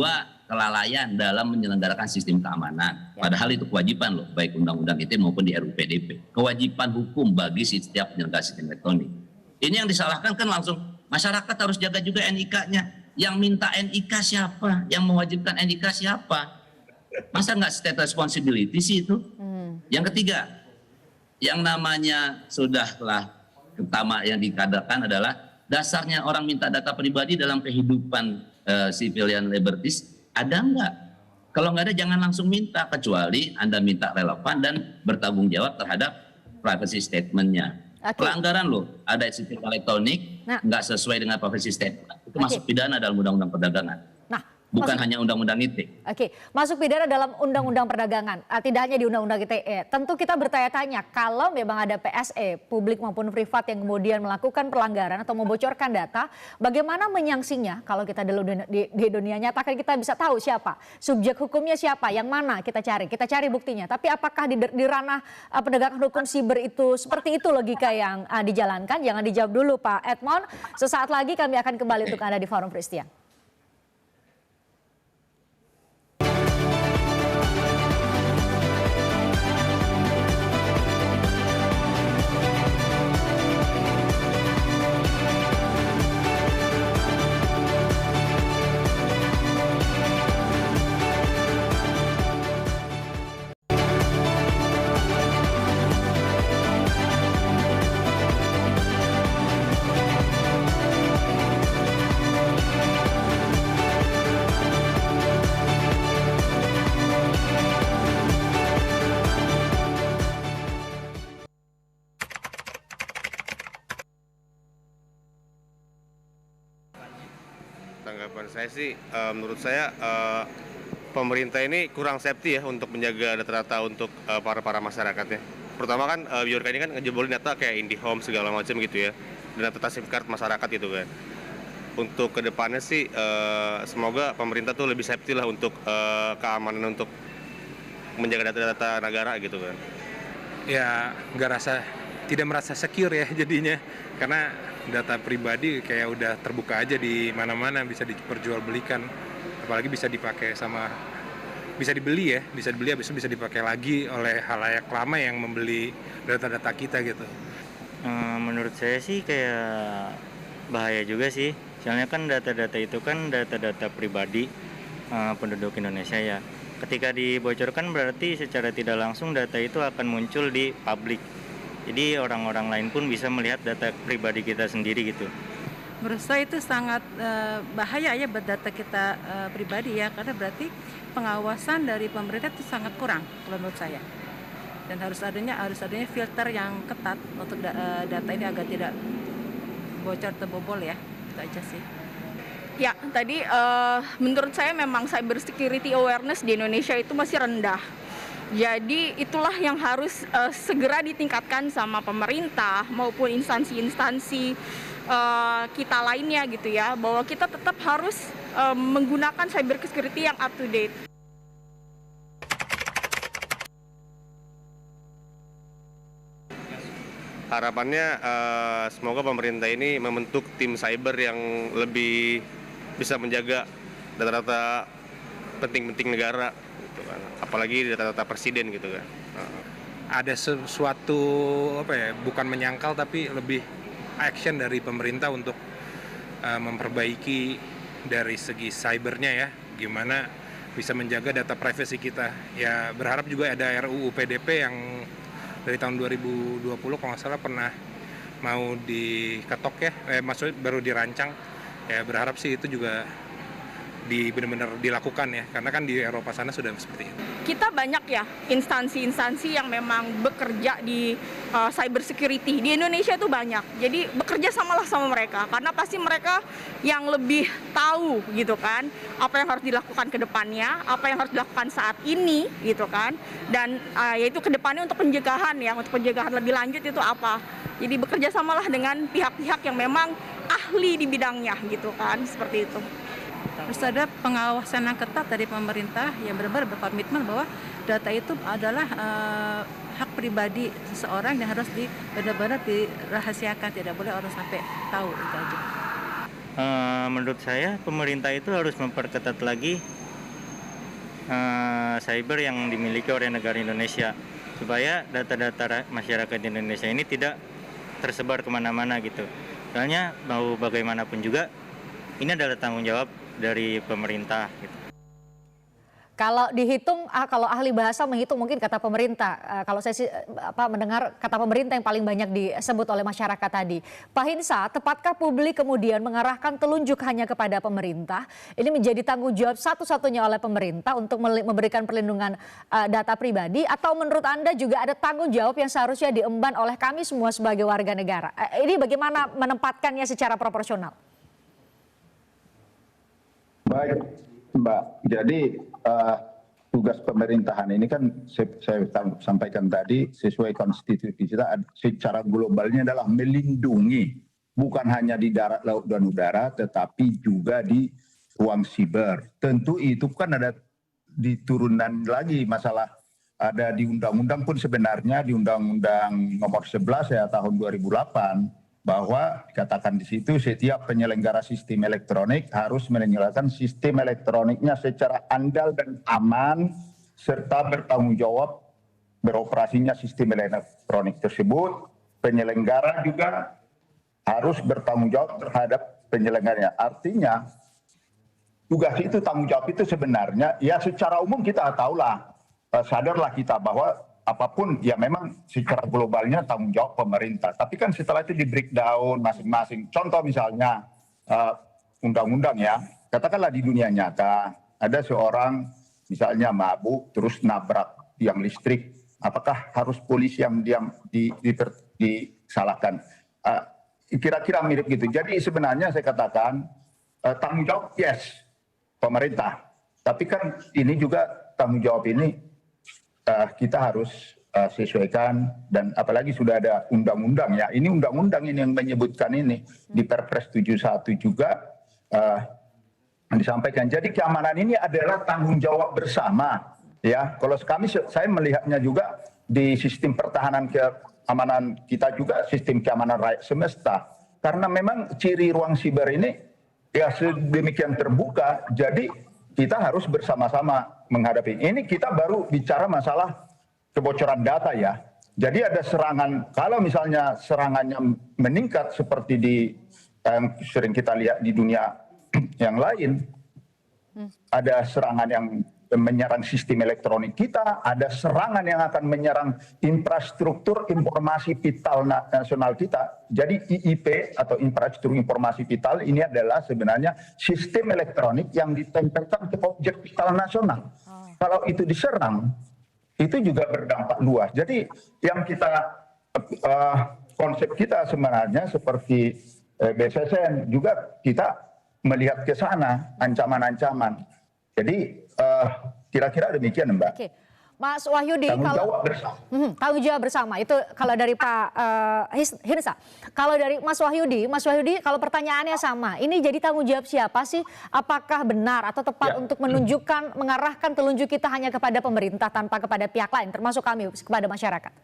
kelalaian dalam menyelenggarakan sistem keamanan. Padahal itu kewajiban loh, baik undang-undang ITE maupun di RUU PDP. Kewajiban hukum bagi setiap penyelenggara sistem elektronik. Ini yang disalahkan kan langsung masyarakat harus jaga juga NIK-nya. Yang minta NIK siapa? Yang mewajibkan NIK siapa? Masa nggak state responsibility sih itu? Yang ketiga, yang namanya sudahlah pertama yang dikatakan adalah dasarnya orang minta data pribadi dalam kehidupan civilian liberties ada nggak? Kalau nggak ada jangan langsung minta, kecuali Anda minta relevan dan bertanggung jawab terhadap privacy statement-nya. Pelanggaran loh, ada sistem elektronik nggak sesuai dengan privacy statement, itu masuk pidana dalam undang-undang perdagangan. bukan hanya undang-undang ITE. Oke, masuk pidana dalam undang-undang perdagangan, tidak hanya di undang-undang ITE. Tentu kita bertanya-tanya, kalau memang ada PSE, publik maupun privat yang kemudian melakukan pelanggaran atau membocorkan data, bagaimana menyangsinya? Kalau kita di dunia nyata kan kita bisa tahu siapa, subjek hukumnya siapa, yang mana kita cari buktinya. Tapi apakah di ranah penegakan hukum siber itu seperti itu logika yang dijalankan? Jangan dijawab dulu Pak Edmond, sesaat lagi kami akan kembali untuk Anda di Forum Christian. Tanggapan saya sih, menurut saya pemerintah ini kurang safety ya untuk menjaga data-data untuk para masyarakatnya. Pertama kan Bjorka ini kan ngejebolin data kayak IndiHome segala macam gitu ya, dan data SIM card masyarakat gitu kan. Untuk kedepannya sih semoga pemerintah tuh lebih safety lah untuk keamanan untuk menjaga data-data negara gitu kan. Ya tidak merasa secure ya jadinya, karena data pribadi kayak udah terbuka aja di mana-mana, bisa diperjualbelikan, apalagi bisa dipakai bisa dibeli habis itu bisa dipakai lagi oleh khalayak lama yang membeli data-data kita gitu. Menurut saya sih kayak bahaya juga sih, soalnya kan data-data itu kan data-data pribadi penduduk Indonesia ya. Ketika dibocorkan berarti secara tidak langsung data itu akan muncul di publik. Jadi orang-orang lain pun bisa melihat data pribadi kita sendiri gitu. Menurut saya itu sangat bahaya ya buat data kita pribadi ya, karena berarti pengawasan dari pemerintah itu sangat kurang kalau menurut saya. Dan harus adanya filter yang ketat untuk data ini agar tidak bocor atau bobol ya, itu aja sih. Ya, tadi menurut saya memang cyber security awareness di Indonesia itu masih rendah. Jadi itulah yang harus segera ditingkatkan sama pemerintah maupun instansi-instansi kita lainnya gitu ya, bahwa kita tetap harus menggunakan cyber security yang up to date. Harapannya semoga pemerintah ini membentuk tim cyber yang lebih bisa menjaga data-data penting-penting negara. Apalagi data-data presiden gitu kan. Ada sesuatu bukan menyangkal tapi lebih action dari pemerintah untuk memperbaiki dari segi cybernya ya, gimana bisa menjaga data privasi kita. Ya berharap juga ada RUU PDP yang dari tahun 2020 kalau nggak salah pernah mau diketok ya, maksudnya baru dirancang. Ya berharap sih itu juga benar-benar dilakukan ya, karena kan di Eropa sana sudah seperti itu. Kita banyak ya instansi-instansi yang memang bekerja di cyber security di Indonesia itu banyak. Jadi bekerja samalah sama mereka, karena pasti mereka yang lebih tahu gitu kan apa yang harus dilakukan ke depannya, apa yang harus dilakukan saat ini gitu kan, dan yaitu ke depannya untuk pencegahan ya, untuk pencegahan lebih lanjut itu apa. Jadi bekerja samalah dengan pihak-pihak yang memang ahli di bidangnya gitu kan, seperti itu. Harus ada pengawasan yang ketat dari pemerintah yang benar-benar berkomitmen bahwa data itu adalah hak pribadi seseorang yang harus benar-benar dirahasiakan, tidak boleh orang sampai tahu, itu aja. Menurut saya pemerintah itu harus memperketat lagi cyber yang dimiliki oleh negara Indonesia supaya data-data masyarakat Indonesia ini tidak tersebar kemana-mana gitu. Soalnya mau bagaimanapun juga ini adalah tanggung jawab dari pemerintah gitu. Kalau dihitung, kalau ahli bahasa menghitung mungkin kata pemerintah. Kalau saya sih mendengar kata pemerintah yang paling banyak disebut oleh masyarakat tadi. Pak Hinsa, tepatkah publik kemudian mengarahkan telunjuk hanya kepada pemerintah? Ini menjadi tanggung jawab satu-satunya oleh pemerintah untuk memberikan perlindungan data pribadi, atau menurut Anda juga ada tanggung jawab yang seharusnya diemban oleh kami semua sebagai warga negara? Ini bagaimana menempatkannya secara proporsional? Baik, Mbak. Jadi tugas pemerintahan ini kan saya sampaikan tadi sesuai konstitusi kita secara globalnya adalah melindungi bukan hanya di darat, laut dan udara tetapi juga di ruang siber. Tentu itu kan ada diturunan lagi masalah ada di undang-undang pun sebenarnya di Undang-Undang Nomor 11 ya tahun 2008 bahwa dikatakan di situ setiap penyelenggara sistem elektronik harus menyelenggarakan sistem elektroniknya secara andal dan aman serta bertanggung jawab beroperasinya sistem elektronik tersebut. Penyelenggara juga harus bertanggung jawab terhadap penyelenggaranya. Artinya tugas itu, tanggung jawab itu sebenarnya ya secara umum kita tahulah, sadarlah kita bahwa apapun ya memang secara globalnya tanggung jawab pemerintah. Tapi kan setelah itu di breakdown masing-masing. Contoh misalnya undang-undang ya, katakanlah di dunia nyata ada seorang misalnya mabuk terus nabrak tiang listrik. Apakah harus polisi yang disalahkan? Kira-kira mirip gitu. Jadi sebenarnya saya katakan tanggung jawab yes pemerintah. Tapi kan ini juga tanggung jawab ini kita harus sesuaikan dan apalagi sudah ada undang-undang ya. Ini undang-undang ini yang menyebutkan ini di Perpres 71 juga disampaikan. Jadi keamanan ini adalah tanggung jawab bersama ya. Kalau saya melihatnya juga di sistem pertahanan keamanan kita juga sistem keamanan rakyat semesta. Karena memang ciri ruang siber ini ya sedemikian terbuka. Jadi kita harus bersama-sama menghadapi ini. Kita baru bicara masalah kebocoran data ya. Jadi ada serangan, kalau misalnya serangannya meningkat seperti yang sering kita lihat di dunia yang lain, ada serangan yang menyerang sistem elektronik kita, ada serangan yang akan menyerang infrastruktur informasi vital nasional kita. Jadi IIP atau infrastruktur informasi vital ini adalah sebenarnya sistem elektronik yang ditempelkan ke objek vital nasional. Kalau itu diserang, itu juga berdampak luas. Jadi yang kita konsep kita sebenarnya seperti BSSN juga kita melihat ke sana ancaman-ancaman. Jadi kira-kira demikian, Mbak. Oke. Mas Wahyudi, tanggung jawab bersama itu kalau dari Pak Hinsa. Kalau dari Mas Wahyudi kalau pertanyaannya sama, ini jadi tanggung jawab siapa sih? Apakah benar atau tepat untuk menunjukkan, mengarahkan telunjuk kita hanya kepada pemerintah tanpa kepada pihak lain, termasuk kami, kepada masyarakat?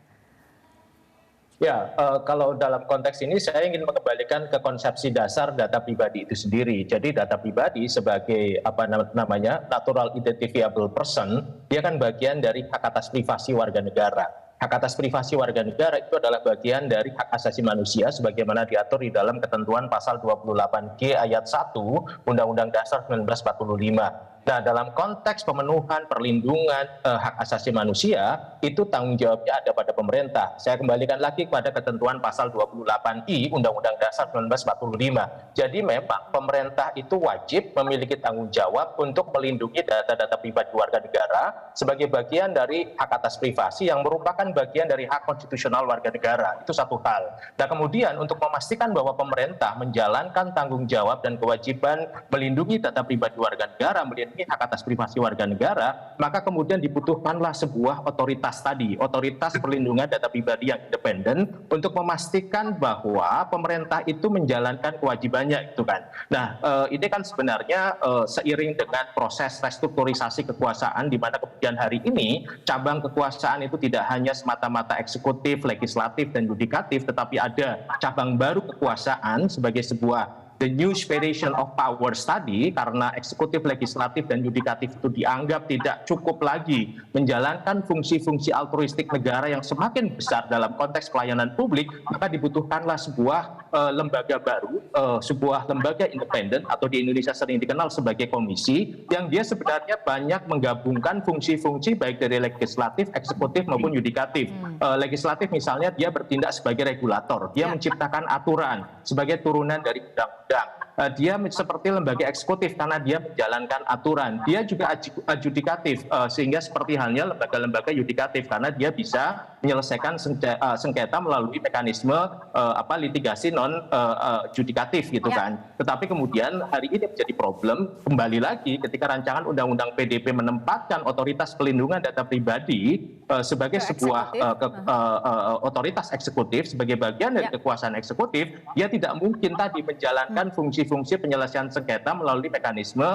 Ya, kalau dalam konteks ini saya ingin mengembalikan ke konsepsi dasar data pribadi itu sendiri. Jadi data pribadi sebagai natural identifiable person, dia kan bagian dari hak atas privasi warga negara. Hak atas privasi warga negara itu adalah bagian dari hak asasi manusia sebagaimana diatur di dalam ketentuan pasal 28G ayat 1 Undang-Undang Dasar 1945. Nah, dalam konteks pemenuhan perlindungan hak asasi manusia, itu tanggung jawabnya ada pada pemerintah. Saya kembalikan lagi kepada ketentuan pasal 28I Undang-Undang Dasar 1945. Jadi memang pemerintah itu wajib memiliki tanggung jawab untuk melindungi data-data pribadi warga negara sebagai bagian dari hak atas privasi yang merupakan bagian dari hak konstitusional warga negara. Itu satu hal. Nah, kemudian untuk memastikan bahwa pemerintah menjalankan tanggung jawab dan kewajiban melindungi data pribadi warga negara, melindungi hak atas privasi warga negara, maka kemudian dibutuhkanlah sebuah otoritas tadi, otoritas perlindungan data pribadi yang independen untuk memastikan bahwa pemerintah itu menjalankan kewajibannya itu kan. Nah, ini kan sebenarnya seiring dengan proses restrukturisasi kekuasaan di mana kemudian hari ini cabang kekuasaan itu tidak hanya semata-mata eksekutif, legislatif dan yudikatif, tetapi ada cabang baru kekuasaan sebagai sebuah the new separation of powers tadi, karena eksekutif, legislatif, dan yudikatif itu dianggap tidak cukup lagi menjalankan fungsi-fungsi altruistik negara yang semakin besar dalam konteks pelayanan publik, maka dibutuhkanlah sebuah lembaga baru, sebuah lembaga independen atau di Indonesia sering dikenal sebagai komisi, yang dia sebenarnya banyak menggabungkan fungsi-fungsi baik dari legislatif, eksekutif maupun yudikatif. Legislatif misalnya dia bertindak sebagai regulator, dia menciptakan aturan sebagai turunan dari undang-undang. dia seperti lembaga eksekutif karena dia menjalankan aturan. Dia juga adjudikatif, sehingga seperti halnya lembaga-lembaga yudikatif karena dia bisa menyelesaikan sengketa melalui mekanisme litigasi non judikatif gitu kan. Tetapi kemudian hari ini menjadi problem kembali lagi ketika rancangan undang-undang PDP menempatkan otoritas pelindungan data pribadi sebagai sebuah otoritas eksekutif sebagai bagian dari kekuasaan eksekutif, dia tidak mungkin tadi menjalankan fungsi-fungsi penyelesaian sengketa melalui mekanisme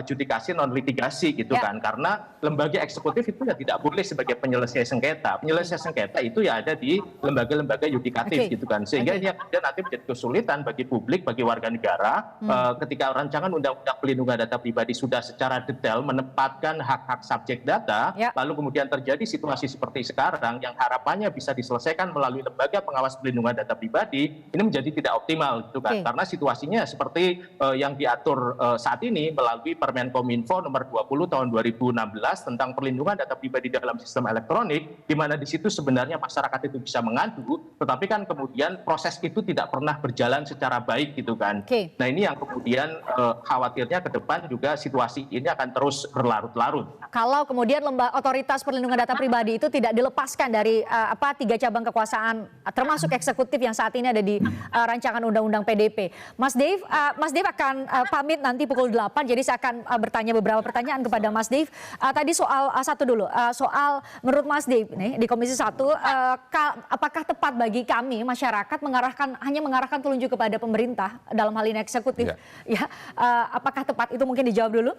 judikasi non litigasi gitu kan. Karena lembaga eksekutif itu ya tidak boleh sebagai penyelesaian sengketa. Penyelesaian sengketa itu ya ada di lembaga-lembaga yudikatif gitu kan. Sehingga ini kemudian nanti menjadi kesulitan bagi publik, bagi warga negara ketika rancangan undang-undang pelindungan data pribadi sudah secara detail menempatkan hak-hak subjek data, lalu kemudian terjadi situasi seperti sekarang yang harapannya bisa diselesaikan melalui lembaga pengawas pelindungan data pribadi, ini menjadi tidak optimal gitu kan. Karena situasinya seperti yang diatur saat ini melalui Permenkominfo nomor 20 tahun 2016 tentang perlindungan data pribadi dalam sistem elektronik, di mana di situ sebenarnya masyarakat itu bisa mengadu, tetapi kan kemudian proses itu tidak pernah berjalan secara baik gitu kan. Nah ini yang kemudian khawatirnya ke depan juga situasi ini akan terus berlarut-larut. Kalau kemudian otoritas perlindungan data pribadi itu tidak dilepaskan dari 3 cabang kekuasaan termasuk eksekutif yang saat ini ada di rancangan undang-undang PDP. Mas Dave akan pamit nanti pukul 8, jadi saya akan bertanya beberapa pertanyaan kepada Mas Dave. Tadi soal satu dulu, soal menurut Mas Dave nih di Komisi 1, apakah tepat bagi kami masyarakat hanya mengarahkan telunjuk kepada pemerintah dalam hal ini eksekutif? Apakah tepat? Itu mungkin dijawab dulu.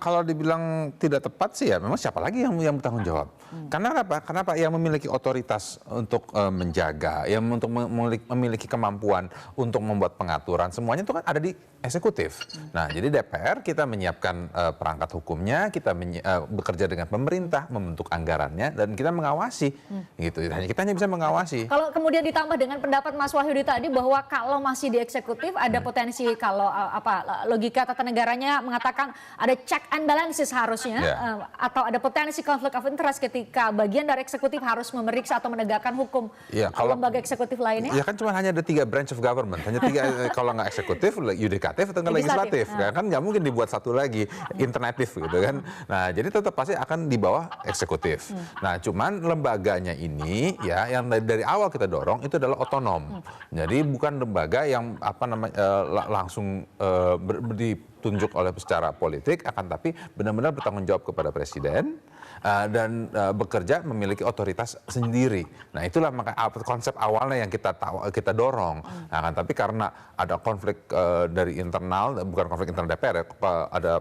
Kalau dibilang tidak tepat sih ya memang siapa lagi yang bertanggung jawab? Karena apa? Kenapa yang memiliki otoritas untuk menjaga, yang untuk memiliki kemampuan untuk membuat pengaturan, semuanya itu kan ada di eksekutif. Nah, jadi DPR kita menyiapkan perangkat hukumnya, kita bekerja dengan pemerintah, membentuk anggarannya, dan kita mengawasi. Gitu. Kita hanya bisa mengawasi. Kalau kemudian ditambah dengan pendapat Mas Wahyudi tadi bahwa kalau masih di eksekutif ada potensi kalau logika tata negaranya mengatakan ada check and balances harusnya, atau ada potensi konflik of interest ketika bagian dari eksekutif harus memeriksa atau menegakkan hukum lembaga eksekutif lainnya. Ya kan cuma hanya ada 3 branch of government, hanya 3 kalau nggak eksekutif, yudikatif atau legislatif. Kan nggak mungkin dibuat satu lagi internatif gitu kan. Nah jadi tetap pasti akan di bawah eksekutif. Nah cuman lembaganya ini ya yang dari awal kita dorong itu adalah otonom. Jadi bukan lembaga yang langsung ditunjuk oleh secara politik, akan tapi benar-benar bertanggung jawab kepada presiden. Dan bekerja memiliki otoritas sendiri. Nah itulah konsep awalnya yang kita dorong. Nah, kan, tapi karena ada konflik dari internal, bukan konflik internal DPR, ada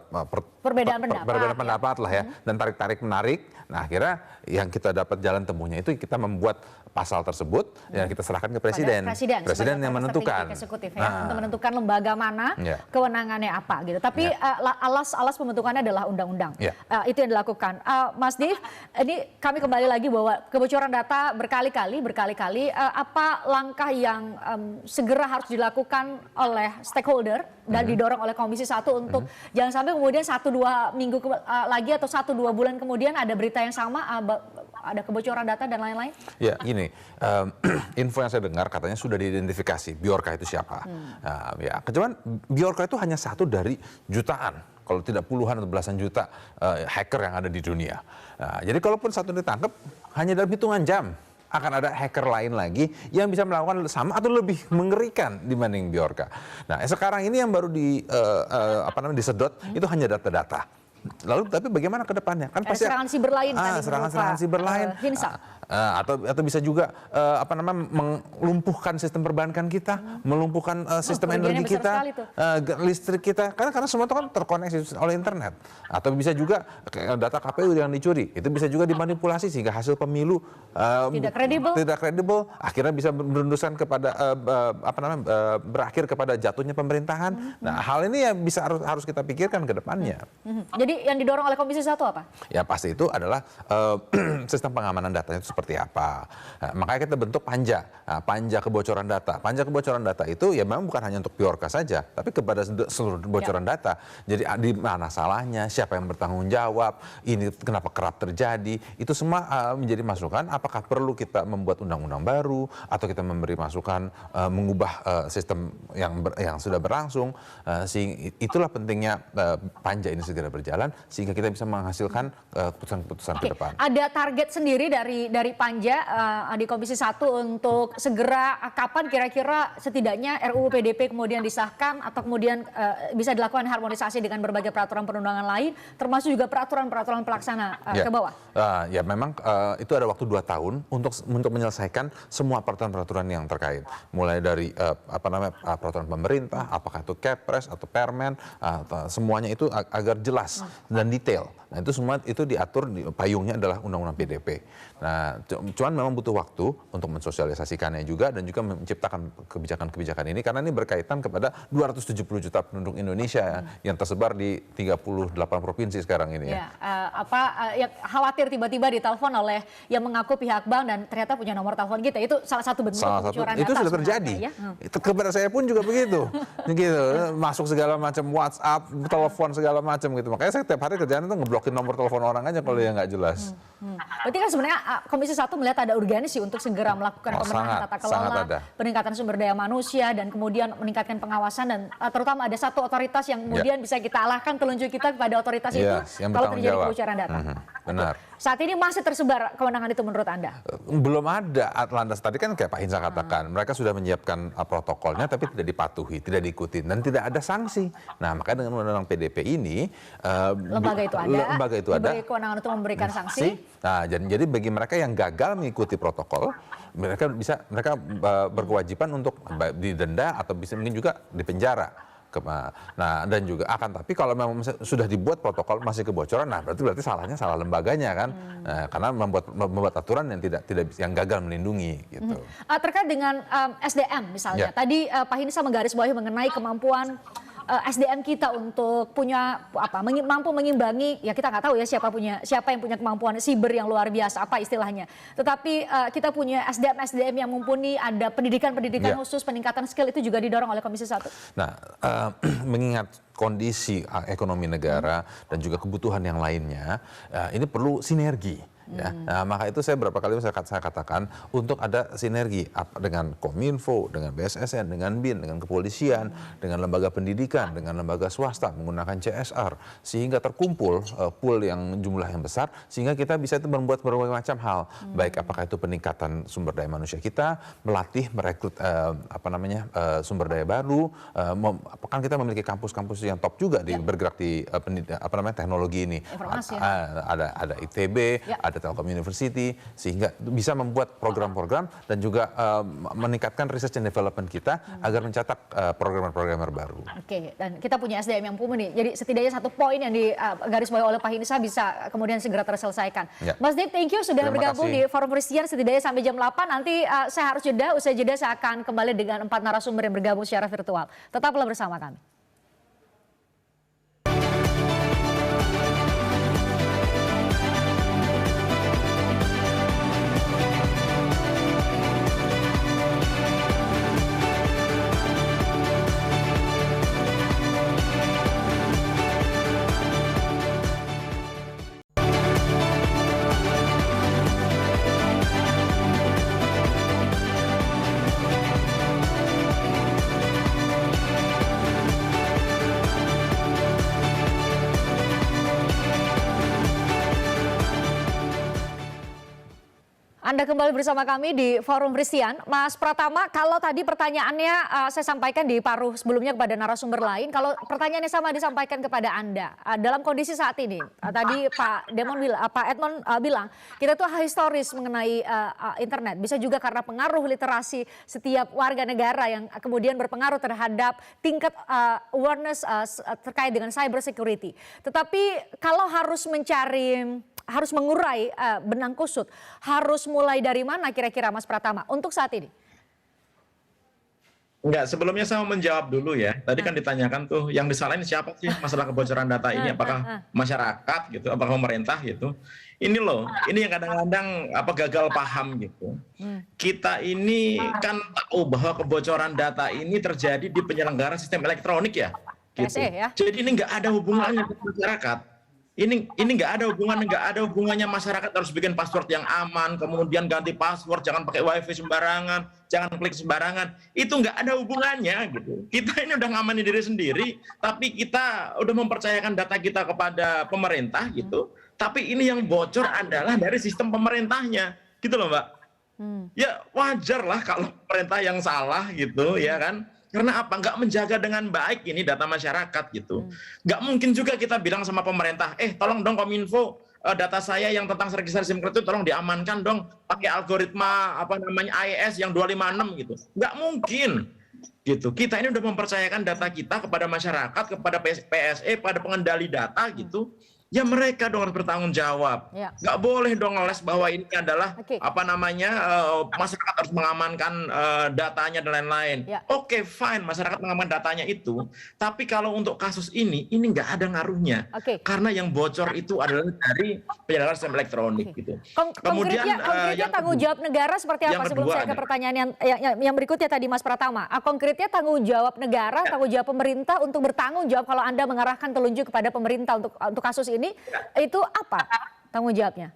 perbedaan pendapat lah ya, dan tarik menarik. Nah akhirnya yang kita dapat jalan temunya itu kita membuat pasal tersebut yang kita serahkan ke presiden. Presiden yang menentukan. Eksekutif ya, untuk menentukan lembaga mana, kewenangannya apa gitu. Tapi alas pembentukannya adalah undang-undang. Itu yang dilakukan. Mas Dave, ini kami kembali lagi bahwa kebocoran data berkali-kali, apa langkah yang segera harus dilakukan oleh stakeholder dan didorong oleh Komisi 1 untuk jangan sampai kemudian 1-2 minggu lagi atau 1-2 bulan kemudian ada berita yang sama, ada kebocoran data dan lain-lain? Ya gini, info yang saya dengar katanya sudah diidentifikasi Bjorka itu siapa. Cuman Bjorka itu hanya satu dari jutaan, kalau tidak puluhan atau belasan juta hacker yang ada di dunia. Nah, jadi kalaupun satu ditangkap, hanya dalam hitungan jam akan ada hacker lain lagi yang bisa melakukan sama atau lebih mengerikan dibanding Bjorka. Nah, sekarang ini yang baru disedot itu hanya data-data. Lalu tapi bagaimana ke depannya? Kan pasti serangan siber lain serangan siber lain. Atau bisa juga melumpuhkan sistem perbankan kita, melumpuhkan sistem energi kita, listrik kita, karena semua itu kan terkoneksi oleh internet. Atau bisa juga data KPU yang dicuri, itu bisa juga dimanipulasi sehingga hasil pemilu tidak kredibel, akhirnya bisa berundusan kepada berakhir kepada jatuhnya pemerintahan. Nah, hal ini ya bisa harus kita pikirkan ke depannya. Jadi yang didorong oleh Komisi 1 apa? Ya pasti itu adalah sistem pengamanan datanya itu seperti apa. Nah, makanya kita bentuk panja, panja kebocoran data. Panja kebocoran data itu ya memang bukan hanya untuk Bjorka saja, tapi kepada seluruh kebocoran data. Jadi di mana salahnya, siapa yang bertanggung jawab, ini kenapa kerap terjadi, itu semua menjadi masukan. Apakah perlu kita membuat undang-undang baru atau kita memberi masukan mengubah sistem yang sudah berlangsung. Itulah pentingnya panja ini segera berjalan sehingga kita bisa menghasilkan keputusan-keputusan ke depan. Ada target sendiri dari panja di Komisi 1 untuk segera kapan kira-kira setidaknya RUU PDP kemudian disahkan atau kemudian bisa dilakukan harmonisasi dengan berbagai peraturan perundangan lain termasuk juga peraturan-peraturan pelaksana ke bawah? Ya memang itu ada waktu 2 tahun untuk menyelesaikan semua peraturan-peraturan yang terkait. Mulai dari peraturan pemerintah, apakah itu Kepres atau Permen, semuanya itu agar jelas dan detail. Nah itu semua itu diatur, payungnya adalah Undang-Undang PDP. Nah cuman memang butuh waktu untuk mensosialisasikannya juga dan juga menciptakan kebijakan-kebijakan ini karena ini berkaitan kepada 270 juta penduduk Indonesia yang tersebar di 38 provinsi sekarang ini ya. Ya khawatir tiba-tiba ditelepon oleh yang mengaku pihak bank dan ternyata punya nomor telepon kita, itu salah satu bentuk kebocoran data. Itu sudah terjadi. Ya? Itu kepada saya pun juga begitu. Gitu, masuk segala macam WhatsApp, telepon segala macam gitu. Makanya saya tiap hari kerjaan itu ngeblokin nomor telepon orang aja kalau yang nggak jelas. Berarti kan sebenarnya Komisi 1 melihat ada urgensi untuk segera melakukan pemenahan tata kelola, peningkatan sumber daya manusia dan kemudian meningkatkan pengawasan dan terutama ada satu otoritas yang kemudian bisa kita alahkan telunjuk kita kepada otoritas itu kalau terjadi kebocoran data. Benar. Saat ini masih tersebar kewenangan itu menurut Anda? Belum ada. Lantas tadi kan kayak Pak Hinsa katakan, mereka sudah menyiapkan protokolnya tapi tidak dipatuhi, tidak diikuti dan tidak ada sanksi. Nah makanya dengan Undang-Undang PDP ini lembaga itu ada, diberi kewenangan untuk memberikan sanksi. Nah jadi bagi mereka yang gagal mengikuti protokol, mereka berkewajiban untuk didenda atau bisa mungkin juga dipenjara. Nah dan juga tapi kalau memang sudah dibuat protokol masih kebocoran, nah berarti salahnya salah lembaganya kan, karena membuat aturan yang gagal melindungi gitu. Terkait dengan SDM misalnya, tadi Pak Hinsa menggarisbawahi mengenai kemampuan SDM kita untuk mampu mengimbangi, ya kita nggak tahu ya siapa yang punya kemampuan siber yang luar biasa apa istilahnya. Tetapi kita punya SDM yang mumpuni, ada pendidikan khusus, peningkatan skill itu juga didorong oleh Komisi 1. Nah, mengingat kondisi ekonomi negara dan juga kebutuhan yang lainnya, ini perlu sinergi. Ya. Nah, maka itu saya berapa kali saya katakan untuk ada sinergi dengan Kominfo, dengan BSSN, dengan BIN, dengan kepolisian, dengan lembaga pendidikan, dengan lembaga swasta menggunakan CSR sehingga terkumpul pool yang jumlah yang besar sehingga kita bisa itu membuat berbagai macam hal, baik apakah itu peningkatan sumber daya manusia kita, melatih merekrut sumber daya baru, kan kita memiliki kampus-kampus yang top juga bergerak di teknologi ini. Ada ITB, ada Telkom University, sehingga bisa membuat program-program dan juga meningkatkan research and development kita agar mencetak programmer-programmer baru. Oke, dan kita punya SDM yang mumpuni. Jadi setidaknya satu poin yang digarisbawahi oleh Pak Hinsa bisa kemudian segera terselesaikan. Ya. Mas Dik, thank you sudah bergabung di Forum Presiden setidaknya sampai jam 8. Nanti saya harus jeda, usai jeda saya akan kembali dengan 4 narasumber yang bergabung secara virtual. Tetaplah bersama kami. Anda kembali bersama kami di Forum Presiden. Mas Pratama, kalau tadi pertanyaannya saya sampaikan di paruh sebelumnya kepada narasumber lain, kalau pertanyaannya sama disampaikan kepada Anda. Dalam kondisi saat ini, tadi Pak Edmond bilang, kita tuh historis mengenai internet. Bisa juga karena pengaruh literasi setiap warga negara yang kemudian berpengaruh terhadap tingkat awareness terkait dengan cyber security. Tetapi kalau harus mengurai benang kusut, harus mulai dari mana kira-kira Mas Pratama untuk saat ini? Enggak, sebelumnya saya mau menjawab dulu ya. Tadi kan ditanyakan tuh, yang disalahin siapa sih masalah kebocoran data ini? Apakah masyarakat gitu, apakah pemerintah gitu? Ini loh, ini yang kadang-kadang gagal paham gitu. Kita ini kan tahu bahwa kebocoran data ini terjadi di penyelenggara sistem elektronik ya. Gitu. Jadi ini nggak ada hubungannya dengan masyarakat. Ini nggak ada hubungannya masyarakat harus bikin password yang aman, kemudian ganti password, jangan pakai wifi sembarangan, jangan klik sembarangan. Itu nggak ada hubungannya gitu. Kita ini udah ngamanin diri sendiri, tapi kita udah mempercayakan data kita kepada pemerintah gitu. Tapi ini yang bocor adalah dari sistem pemerintahnya, gitu loh Mbak. Ya wajar lah kalau pemerintah yang salah gitu, ya kan. Karena apa? Nggak menjaga dengan baik ini data masyarakat gitu. Nggak mungkin juga kita bilang sama pemerintah, tolong dong Kominfo, data saya yang tentang registrasi SIM itu tolong diamankan dong pakai algoritma AES yang 256 gitu. Nggak mungkin gitu. Kita ini udah mempercayakan data kita kepada masyarakat, kepada PSE, pada pengendali data gitu. Ya mereka dong harus bertanggung jawab. Nggak boleh dong ngeles bahwa ini adalah masyarakat harus mengamankan datanya dan lain-lain. Oke, fine, masyarakat mengamankan datanya itu. Tapi kalau untuk kasus ini nggak ada ngaruhnya. Karena yang bocor itu adalah dari penyelenggara sistem elektronik gitu. Kemudian konkretnya tanggung jawab negara seperti apa? Sebelum saya ke pertanyaan yang berikutnya tadi Mas Pratama. Konkretnya tanggung jawab negara, tanggung jawab pemerintah untuk bertanggung jawab kalau Anda mengarahkan telunjuk kepada pemerintah untuk kasus ini, itu apa tanggung jawabnya?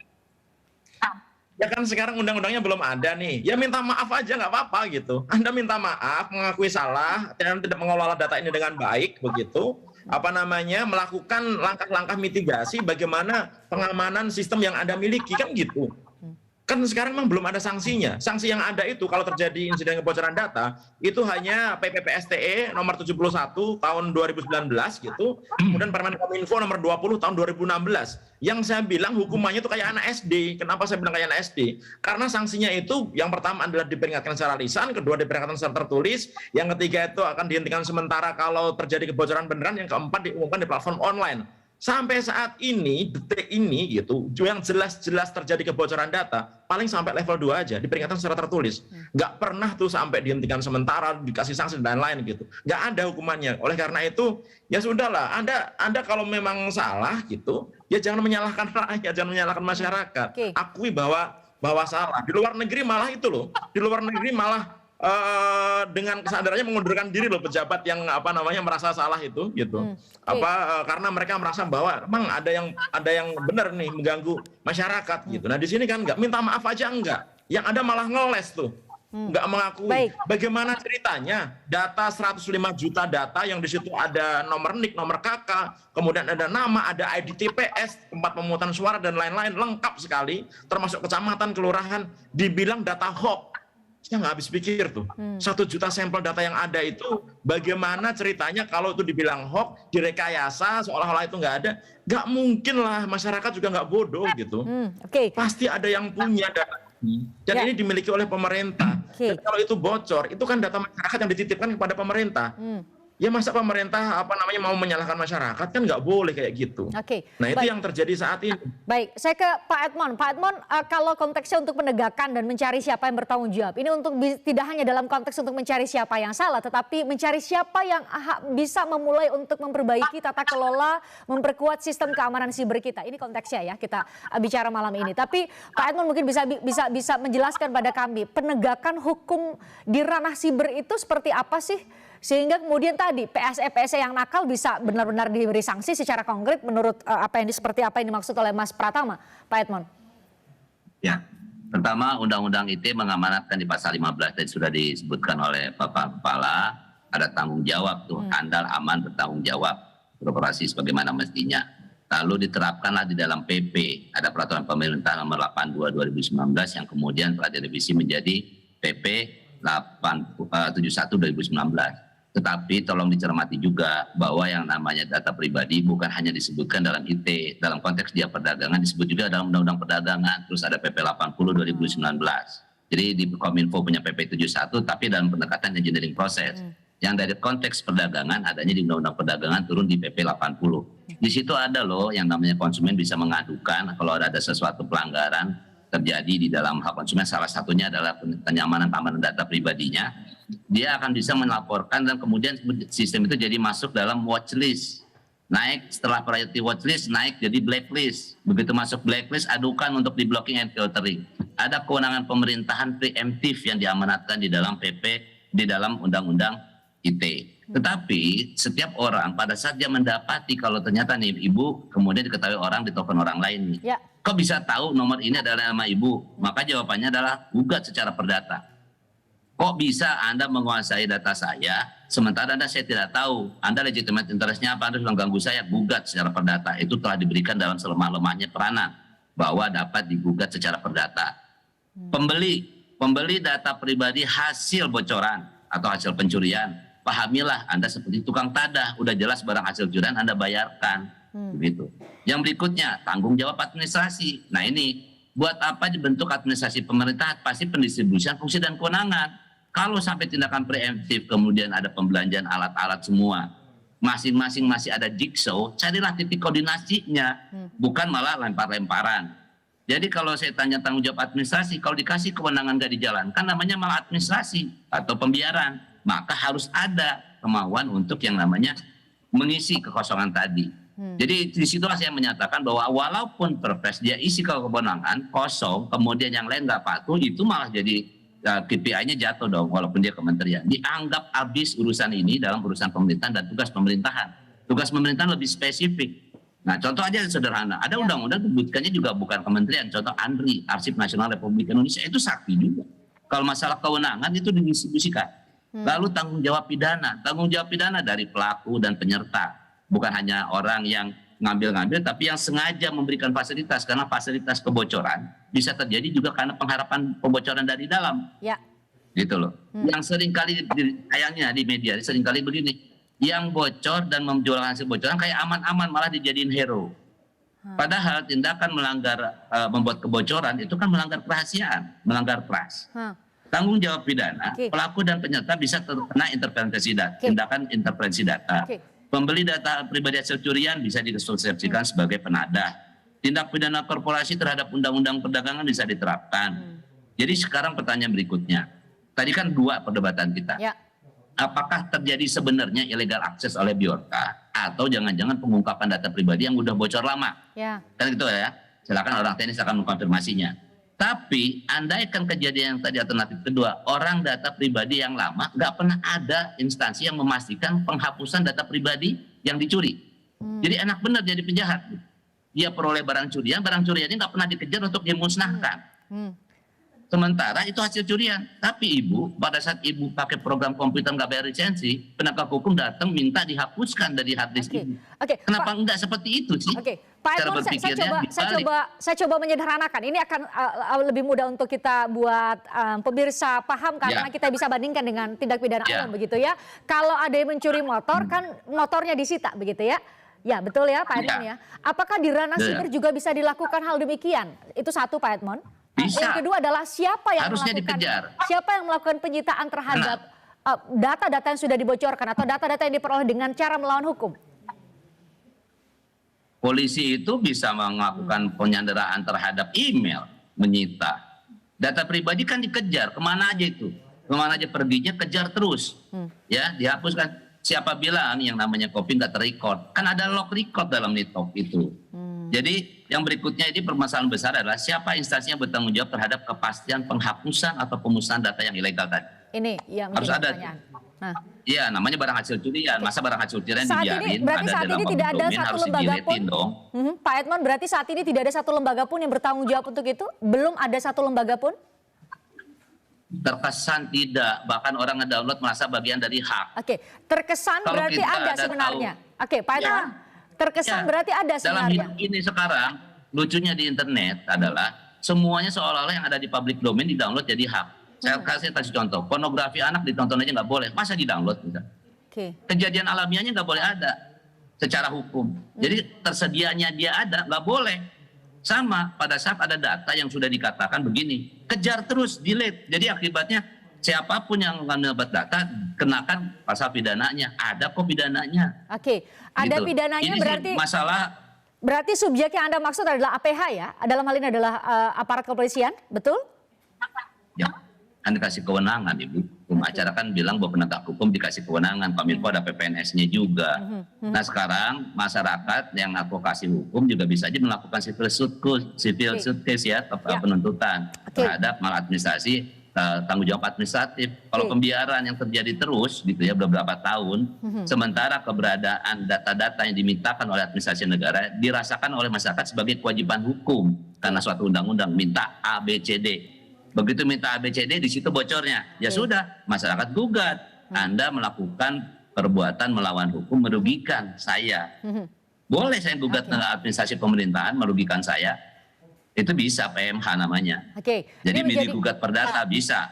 Ya kan sekarang undang-undangnya belum ada nih. Ya minta maaf aja nggak apa-apa gitu. Anda minta maaf, mengakui salah, dan tidak mengelola data ini dengan baik begitu. Melakukan langkah-langkah mitigasi bagaimana pengamanan sistem yang Anda miliki kan gitu. Kan sekarang memang belum ada sanksinya. Sanksi yang ada itu kalau terjadi insiden kebocoran data itu hanya PPPSTE nomor 71 tahun 2019 gitu. Kemudian Permen Kominfo nomor 20 tahun 2016. Yang saya bilang hukumannya itu kayak anak SD. Kenapa saya bilang kayak anak SD? Karena sanksinya itu yang pertama adalah diperingatkan secara lisan, kedua diperingatkan secara tertulis, yang ketiga itu akan dihentikan sementara kalau terjadi kebocoran beneran, yang keempat diumumkan di platform online. Sampai saat ini, detik ini gitu, yang jelas-jelas terjadi kebocoran data, paling sampai level 2 aja, diperingatkan secara tertulis. Nggak pernah tuh sampai dihentikan sementara, dikasih sanksi dan lain-lain gitu. Nggak ada hukumannya. Oleh karena itu, ya sudahlah, Anda kalau memang salah gitu, ya jangan menyalahkan rakyat, jangan menyalahkan masyarakat. Akui bahwa salah. Di luar negeri malah itu loh, di luar negeri malah dengan kesadarannya mengundurkan diri loh pejabat yang merasa salah itu gitu. Karena mereka merasa bahwa memang ada yang benar nih mengganggu masyarakat gitu. Nah di sini kan nggak minta maaf aja enggak, yang ada malah ngeles tuh, nggak mengakui. Bagaimana ceritanya data 105 juta data yang di situ ada nomor NIK, nomor KK, kemudian ada nama, ada ID TPS, tempat pemungutan suara dan lain-lain lengkap sekali, termasuk kecamatan, kelurahan, dibilang data hoax. Saya nggak habis pikir tuh, 1 juta sampel data yang ada itu bagaimana ceritanya kalau itu dibilang hoax, direkayasa, seolah-olah itu nggak ada. Nggak mungkin lah, masyarakat juga nggak bodoh gitu. Pasti ada yang punya data ini, dan ini dimiliki oleh pemerintah. Dan kalau itu bocor, itu kan data masyarakat yang dititipkan kepada pemerintah. Ya masa pemerintah mau menyalahkan masyarakat, kan nggak boleh kayak gitu. Nah itu yang terjadi saat ini. Baik, saya ke Pak Edmond. Pak Edmond, kalau konteksnya untuk penegakan dan mencari siapa yang bertanggung jawab, ini untuk tidak hanya dalam konteks untuk mencari siapa yang salah, tetapi mencari siapa yang bisa memulai untuk memperbaiki tata kelola, memperkuat sistem keamanan siber kita. Ini konteksnya ya kita bicara malam ini. Tapi Pak Edmond mungkin bisa menjelaskan pada kami penegakan hukum di ranah siber itu seperti apa sih? Sehingga kemudian tadi PSE yang nakal bisa benar-benar diberi sanksi secara konkret menurut seperti apa yang dimaksud oleh Mas Pratama, Pak Edmond. Ya, pertama Undang-Undang ITE mengamanatkan di pasal 15 tadi sudah disebutkan oleh Bapak Kepala, ada tanggung jawab tuh, handal, aman, bertanggung jawab, beroperasi sebagaimana mestinya. Lalu diterapkanlah di dalam PP, ada peraturan pemerintah nomor 82 2019 yang kemudian telah direvisi menjadi PP 71 2019. Tetapi tolong dicermati juga bahwa yang namanya data pribadi bukan hanya disebutkan dalam ITE, dalam konteks dia perdagangan disebut juga dalam Undang-Undang Perdagangan, terus ada PP 80 2019. Jadi di Kominfo punya PP 71 tapi dalam pendekatan engineering proses. Yang dari konteks perdagangan adanya di Undang-Undang Perdagangan turun di PP 80. Di situ ada loh yang namanya konsumen bisa mengadukan kalau ada sesuatu pelanggaran terjadi di dalam hak konsumen, salah satunya adalah kenyamanan keamanan data pribadinya. dia akan bisa melaporkan dan kemudian sistem itu jadi masuk dalam watchlist. Naik setelah priority watchlist, naik jadi blacklist. Begitu masuk blacklist, adukan untuk di blocking and filtering. Ada kewenangan pemerintahan preemptif yang diamanatkan di dalam PP, di dalam Undang-Undang ITE. Tetapi setiap orang pada saat dia mendapati kalau ternyata nih ibu kemudian diketahui orang di telepon orang lain nih. Kok bisa tahu nomor ini adalah nama ibu? Maka jawabannya adalah gugat secara perdata. Kok bisa Anda menguasai data saya, sementara saya tidak tahu. Anda legitimate interest-nya apa, Anda sudah ganggu saya, gugat secara perdata. Itu telah diberikan dalam selemah-lemahnya peranan, bahwa dapat digugat secara perdata. Pembeli data pribadi hasil bocoran atau hasil pencurian, pahamilah Anda seperti tukang tadah, udah jelas barang hasil curian Anda bayarkan. Begitu. Yang berikutnya, tanggung jawab administrasi. Nah ini, buat apa dibentuk administrasi pemerintah? Pasti pendistribusian fungsi dan kewenangan. Kalau sampai tindakan preemptif, kemudian ada pembelanjaan alat-alat semua, masing-masing masih ada jigsaw, carilah titik koordinasinya, bukan malah lempar-lemparan. Jadi kalau saya tanya tanggung jawab administrasi, kalau dikasih kewenangan gak dijalankan, namanya malah administrasi atau pembiaran. Maka harus ada kemauan untuk yang namanya mengisi kekosongan tadi. Jadi disitulah saya menyatakan bahwa walaupun Perpres dia isi kewenangan kosong, kemudian yang lain nggak patuh, itu malah jadi KPI-nya jatuh dong, walaupun dia kementerian. Dianggap habis urusan ini dalam urusan pemerintahan dan tugas pemerintahan. Tugas pemerintahan lebih spesifik. Nah contoh aja sederhana, ada undang-undang disebutkannya juga bukan kementerian, contoh ANRI, Arsip Nasional Republik Indonesia, itu sakti juga. Kalau masalah kewenangan itu didistribusikan. Lalu tanggung jawab pidana dari pelaku dan penyerta. Bukan hanya orang yang ngambil-ngambil, tapi yang sengaja memberikan fasilitas, karena fasilitas kebocoran bisa terjadi juga karena pengharapan pembocoran dari dalam. Gitu loh. Yang seringkali sayangnya di media, seringkali begini, yang bocor dan menjual hasil bocoran kayak aman-aman malah dijadiin hero. Padahal tindakan melanggar, membuat kebocoran itu kan melanggar kerahasiaan, melanggar trust. Tanggung jawab pidana, pelaku dan penyerta bisa terkena intervensi data, tindakan intervensi data. Pembeli data pribadi hasil curian bisa dikonsepsikan sebagai penadah. Tindak pidana korporasi terhadap undang-undang perdagangan bisa diterapkan. Jadi sekarang pertanyaan berikutnya. Tadi kan dua perdebatan kita. Apakah terjadi sebenarnya illegal access oleh Bjorka atau jangan-jangan pengungkapan data pribadi yang udah bocor lama? Kan gitu ya. Silakan orang teknis akan mengkonfirmasinya. Tapi andaikan kejadian yang tadi alternatif kedua, orang data pribadi yang lama, nggak pernah ada instansi yang memastikan penghapusan data pribadi yang dicuri. Jadi enak benar jadi penjahat. Dia peroleh barang curiannya nggak pernah dikejar untuk dimusnahkan. Sementara itu hasil curian. Tapi ibu, pada saat ibu pakai program komputer nggak bayar lisensi, penegak hukum datang minta dihapuskan dari hard disk ibu. Kenapa enggak seperti itu sih? Pak Edmond, saya coba menyederhanakan. Ini akan lebih mudah untuk kita buat pemirsa paham karena kita bisa bandingkan dengan tindak pidana umum begitu ya. Kalau ada yang mencuri motor kan motornya disita begitu ya. Ya betul ya Pak Edmond ya. Apakah di ranah siber juga bisa dilakukan hal demikian? Itu satu Pak Edmond. Bisa. Yang kedua adalah siapa yang melakukan penyitaan terhadap data-data yang sudah dibocorkan atau data-data yang diperoleh dengan cara melawan hukum? Polisi itu bisa melakukan penyanderaan terhadap email, menyita. Data pribadi kan dikejar, kemana aja itu? Kemana aja perginya, kejar terus. Ya, dihapuskan. Siapa bilang yang namanya copy nggak terrecord? Kan ada log record dalam NITOP itu. Jadi yang berikutnya ini permasalahan besar adalah siapa instansi yang bertanggung jawab terhadap kepastian penghapusan atau pemusnahan data yang ilegal tadi. Ini yang harus ada. Iya, namanya barang hasil curian. Masa barang hasil curian dibiarin berarti ada saat dalam ini tidak ada domain, satu harus lembaga pun. Pak Edmond, berarti saat ini tidak ada satu lembaga pun yang bertanggung jawab untuk itu? Belum ada satu lembaga pun? Terkesan tidak, bahkan orang ngedownload merasa bagian dari hak. Terkesan kalau berarti ada sebenarnya. Pak Edmond, terkesan berarti ada sebenarnya. Dalam hidup ini sekarang, lucunya di internet adalah semuanya seolah-olah yang ada di public domain di-download jadi hak. Saya kasih contoh, pornografi anak ditonton aja nggak boleh, masa di-download? Kejadian alamiahnya nggak boleh ada secara hukum. Jadi tersedianya dia ada, nggak boleh. Sama pada saat ada data yang sudah dikatakan begini, kejar terus, delete. Jadi akibatnya siapapun yang mendapat data kenakan pasal pidananya. Ada kok pidananya. Ada gitu. Pidananya ini berarti masalah. Berarti subjek yang Anda maksud adalah APH ya? Dalam hal ini adalah aparat kepolisian, betul? Ya. kan dikasih kewenangan, Ibu. Hukum acara kan bilang bahwa penegak hukum dikasih kewenangan, Kominfo ada PPNS-nya juga. Nah sekarang masyarakat yang advokasi hukum juga bisa aja melakukan civil suit case ya, penuntutan terhadap maladministrasi, tanggung jawab administratif. Kalau pembiaran yang terjadi terus gitu ya beberapa tahun, sementara keberadaan data-data yang dimintakan oleh administrasi negara dirasakan oleh masyarakat sebagai kewajiban hukum karena suatu undang-undang minta A, B, C, D. Begitu minta ABCD di situ bocornya, ya sudah masyarakat gugat. Anda melakukan perbuatan melawan hukum merugikan saya. Boleh saya gugat ke administrasi pemerintahan merugikan saya, itu bisa PMH namanya. Jadi digugat perdata bisa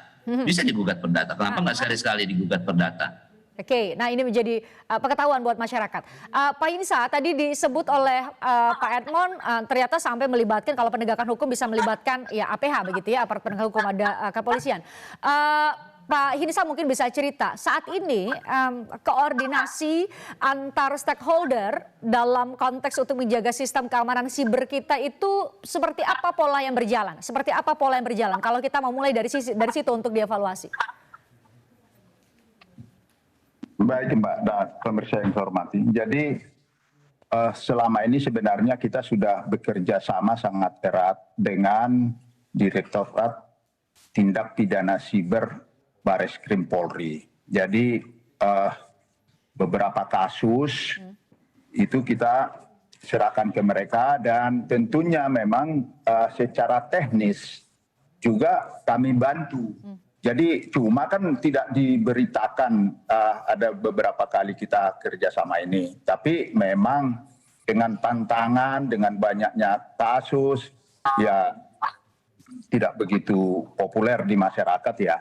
digugat perdata. Kenapa nggak sekali-sekali digugat perdata? Oke, nah ini menjadi pengetahuan buat masyarakat. Pak Hinsa, tadi disebut oleh Pak Edmond ternyata sampai melibatkan, kalau penegakan hukum bisa melibatkan ya APH begitu ya, aparat penegak hukum, ada kepolisian. Pak Hinsa mungkin bisa cerita, saat ini koordinasi antar stakeholder dalam konteks untuk menjaga sistem keamanan siber kita itu seperti apa pola yang berjalan? Seperti apa pola yang berjalan? Kalau kita mau mulai dari situ untuk dievaluasi. Baik Mbak dan pemirsa yang saya hormati. Jadi selama ini sebenarnya kita sudah bekerja sama sangat erat dengan Direktorat Tindak Pidana Siber Bareskrim Polri. Jadi beberapa kasus itu kita serahkan ke mereka dan tentunya memang secara teknis juga kami bantu. Jadi cuma kan tidak diberitakan ada beberapa kali kita kerjasama ini. Tapi memang dengan tantangan, dengan banyaknya kasus, ya tidak begitu populer di masyarakat ya.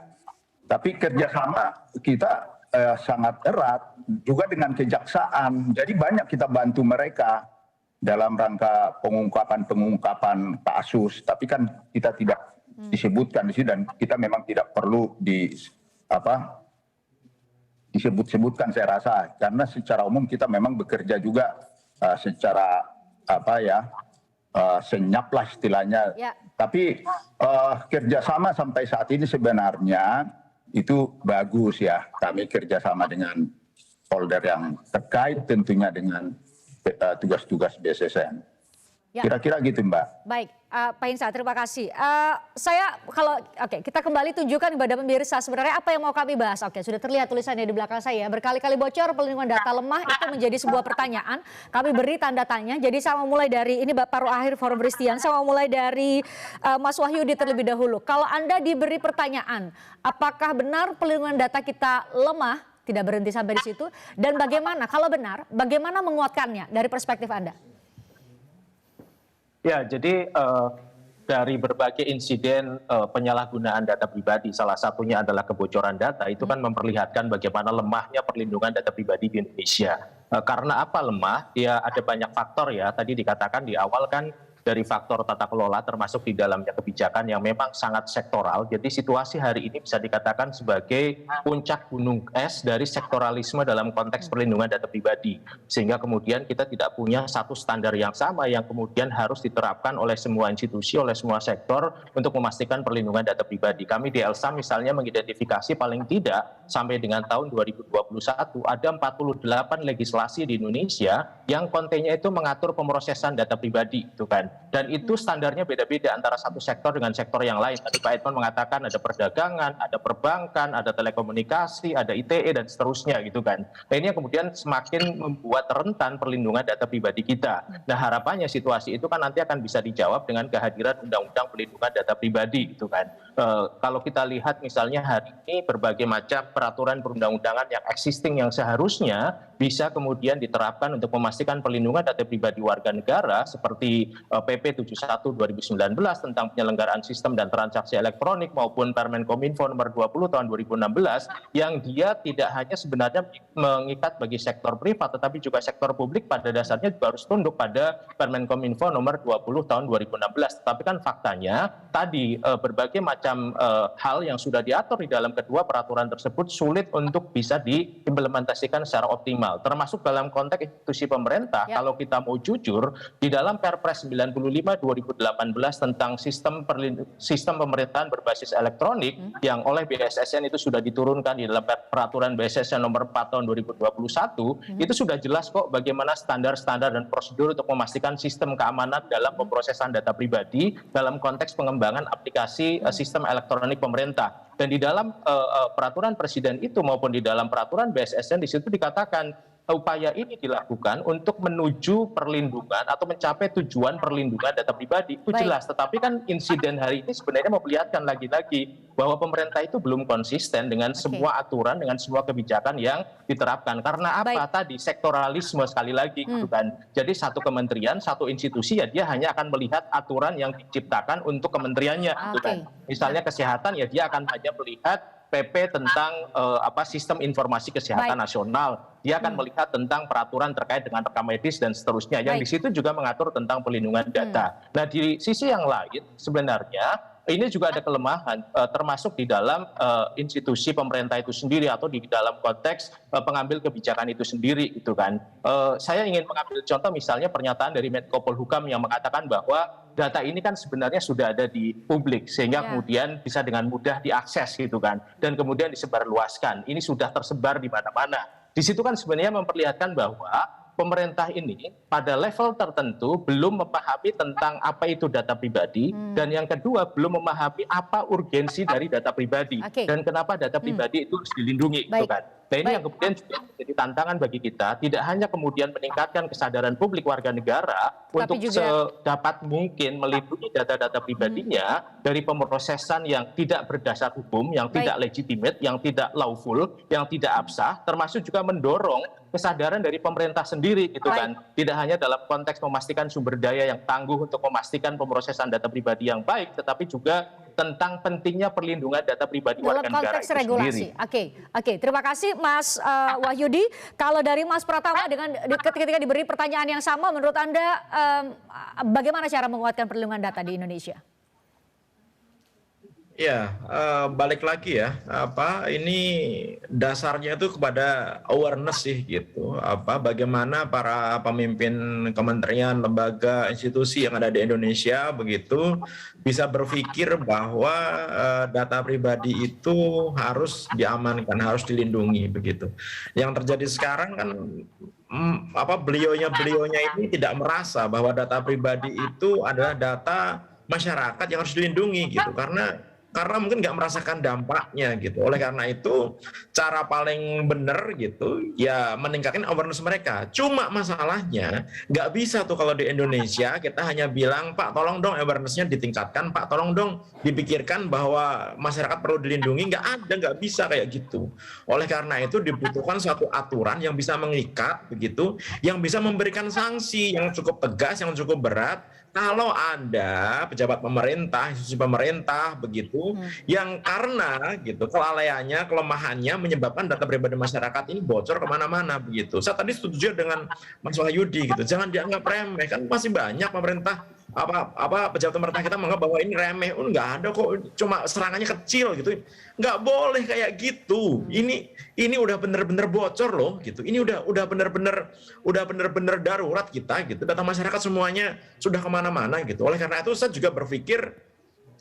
Tapi kerjasama kita sangat erat juga dengan kejaksaan. Jadi banyak kita bantu mereka dalam rangka pengungkapan kasus. Tapi kan kita tidak disebutkan di sini dan kita memang tidak perlu disebut-sebutkan saya rasa, karena secara umum kita memang bekerja juga secara senyap lah istilahnya. Tapi kerjasama sampai saat ini sebenarnya itu bagus ya, kami kerjasama dengan folder yang terkait tentunya dengan tugas-tugas BSSN. Kira-kira gitu Mbak. Baik, Pak Hinsa, terima kasih. Kita kembali tunjukkan kepada pemirsa sebenarnya apa yang mau kami bahas. Sudah terlihat tulisannya di belakang saya. Berkali-kali bocor, perlindungan data lemah itu menjadi sebuah pertanyaan. Kami beri tanda tanya. Jadi saya mau mulai dari ini Bapak Akhir Forum Bristian. Saya mau mulai dari Mas Wahyudi terlebih dahulu. Kalau Anda diberi pertanyaan, apakah benar perlindungan data kita lemah? Tidak berhenti sampai di situ. Dan bagaimana? Kalau benar, bagaimana menguatkannya dari perspektif Anda? Ya, jadi dari berbagai insiden penyalahgunaan data pribadi, salah satunya adalah kebocoran data, itu kan memperlihatkan bagaimana lemahnya perlindungan data pribadi di Indonesia. Karena apa lemah? Ya ada banyak faktor ya, tadi dikatakan di awal kan dari faktor tata kelola termasuk di dalamnya kebijakan yang memang sangat sektoral. Jadi situasi hari ini bisa dikatakan sebagai puncak gunung es dari sektoralisme dalam konteks perlindungan data pribadi. Sehingga kemudian kita tidak punya satu standar yang sama yang kemudian harus diterapkan oleh semua institusi, oleh semua sektor untuk memastikan perlindungan data pribadi. Kami di ELSA misalnya mengidentifikasi paling tidak sampai dengan tahun 2021 ada 48 legislasi di Indonesia yang kontennya itu mengatur pemrosesan data pribadi, itu kan. Dan itu standarnya beda-beda antara satu sektor dengan sektor yang lain. Tadi Pak Edmond mengatakan ada perdagangan, ada perbankan, ada telekomunikasi, ada ITE dan seterusnya gitu kan. Nah ini yang kemudian semakin membuat rentan perlindungan data pribadi kita. Nah harapannya situasi itu kan nanti akan bisa dijawab dengan kehadiran Undang-Undang Perlindungan Data Pribadi gitu kan. Kalau kita lihat misalnya hari ini berbagai macam peraturan perundang-undangan yang existing yang seharusnya bisa kemudian diterapkan untuk memastikan perlindungan data pribadi warga negara seperti PP 71 2019 tentang penyelenggaraan sistem dan transaksi elektronik maupun Permen Kominfo nomor 20 tahun 2016 yang dia tidak hanya sebenarnya mengikat bagi sektor privat tetapi juga sektor publik pada dasarnya juga harus tunduk pada Permen Kominfo nomor 20 tahun 2016. Tapi kan faktanya tadi berbagai macam hal yang sudah diatur di dalam kedua peraturan tersebut sulit untuk bisa diimplementasikan secara optimal termasuk dalam konteks institusi pemerintah. Kalau kita mau jujur di dalam Perpres 19 95/2018 tentang sistem pemerintahan berbasis elektronik yang oleh BSSN itu sudah diturunkan di dalam peraturan BSSN nomor 4 tahun 2021, itu sudah jelas kok bagaimana standar-standar dan prosedur untuk memastikan sistem keamanan dalam pemrosesan data pribadi dalam konteks pengembangan aplikasi sistem elektronik pemerintah. Dan di dalam peraturan presiden itu maupun di dalam peraturan BSSN di situ dikatakan upaya ini dilakukan untuk menuju perlindungan atau mencapai tujuan perlindungan data pribadi. Itu jelas, tetapi kan insiden hari ini sebenarnya memperlihatkan lagi-lagi bahwa pemerintah itu belum konsisten dengan semua aturan, dengan semua kebijakan yang diterapkan. Karena apa? Tadi sektoralisme sekali lagi gitu kan. Jadi satu kementerian, satu institusi ya dia hanya akan melihat aturan yang diciptakan untuk kementeriannya gitu kan. Misalnya kesehatan ya dia akan hanya melihat PP tentang sistem informasi kesehatan nasional. Dia akan melihat tentang peraturan terkait dengan rekam medis dan seterusnya. Yang di situ juga mengatur tentang perlindungan data. Nah, di sisi yang lain sebenarnya ini juga ada kelemahan termasuk di dalam institusi pemerintah itu sendiri atau di dalam konteks pengambil kebijakan itu sendiri gitu kan. Saya ingin mengambil contoh misalnya pernyataan dari Menko Polhukam yang mengatakan bahwa data ini kan sebenarnya sudah ada di publik sehingga kemudian bisa dengan mudah diakses gitu kan dan kemudian disebarluaskan. Ini sudah tersebar di mana-mana. Di situ kan sebenarnya memperlihatkan bahwa pemerintah ini pada level tertentu belum memahami tentang apa itu data pribadi dan yang kedua belum memahami apa urgensi dari data pribadi dan kenapa data pribadi itu harus dilindungi gitu kan. Nah ini yang kemudian juga menjadi tantangan bagi kita, tidak hanya kemudian meningkatkan kesadaran publik warga negara untuk sedapat mungkin melindungi data-data pribadinya dari pemrosesan yang tidak berdasar hukum, yang tidak legitimate, yang tidak lawful, yang tidak absah, termasuk juga mendorong kesadaran dari pemerintah sendiri gitu kan. Tidak hanya dalam konteks memastikan sumber daya yang tangguh untuk memastikan pemrosesan data pribadi yang baik, tetapi juga tentang pentingnya perlindungan data pribadi warga negara itu sendiri. Dalam konteks regulasi. Oke. Terima kasih Mas Wahyudi. Kalau dari Mas Pratama ketika diberi pertanyaan yang sama, menurut Anda bagaimana cara menguatkan perlindungan data di Indonesia? Ya, balik lagi ya, ini dasarnya itu kepada awareness sih gitu, bagaimana para pemimpin kementerian, lembaga, institusi yang ada di Indonesia begitu bisa berpikir bahwa data pribadi itu harus diamankan, harus dilindungi begitu. Yang terjadi sekarang kan beliaunya ini tidak merasa bahwa data pribadi itu adalah data masyarakat yang harus dilindungi gitu, karena mungkin nggak merasakan dampaknya gitu. Oleh karena itu cara paling benar gitu ya meningkatkan awareness mereka. Cuma masalahnya nggak bisa tuh kalau di Indonesia kita hanya bilang Pak tolong dong awarenessnya ditingkatkan, Pak tolong dong dipikirkan bahwa masyarakat perlu dilindungi. Nggak bisa kayak gitu. Oleh karena itu dibutuhkan suatu aturan yang bisa mengikat begitu, yang bisa memberikan sanksi yang cukup tegas, yang cukup berat. Kalau ada pejabat pemerintah, institusi pemerintah begitu, yang karena gitu kelalaiannya, kelemahannya menyebabkan data pribadi masyarakat ini bocor kemana-mana begitu. Saya tadi setuju dengan Mas Wahyudi gitu, jangan dianggap remeh, kan masih banyak pemerintah pejabat pemerintah kita menganggap bahwa ini remeh, nggak ada kok, cuma serangannya kecil gitu. Nggak boleh kayak gitu. Ini udah bener-bener bocor loh gitu. Ini udah bener-bener darurat kita gitu. Data masyarakat semuanya sudah kemana-mana gitu. Oleh karena itu saya juga berpikir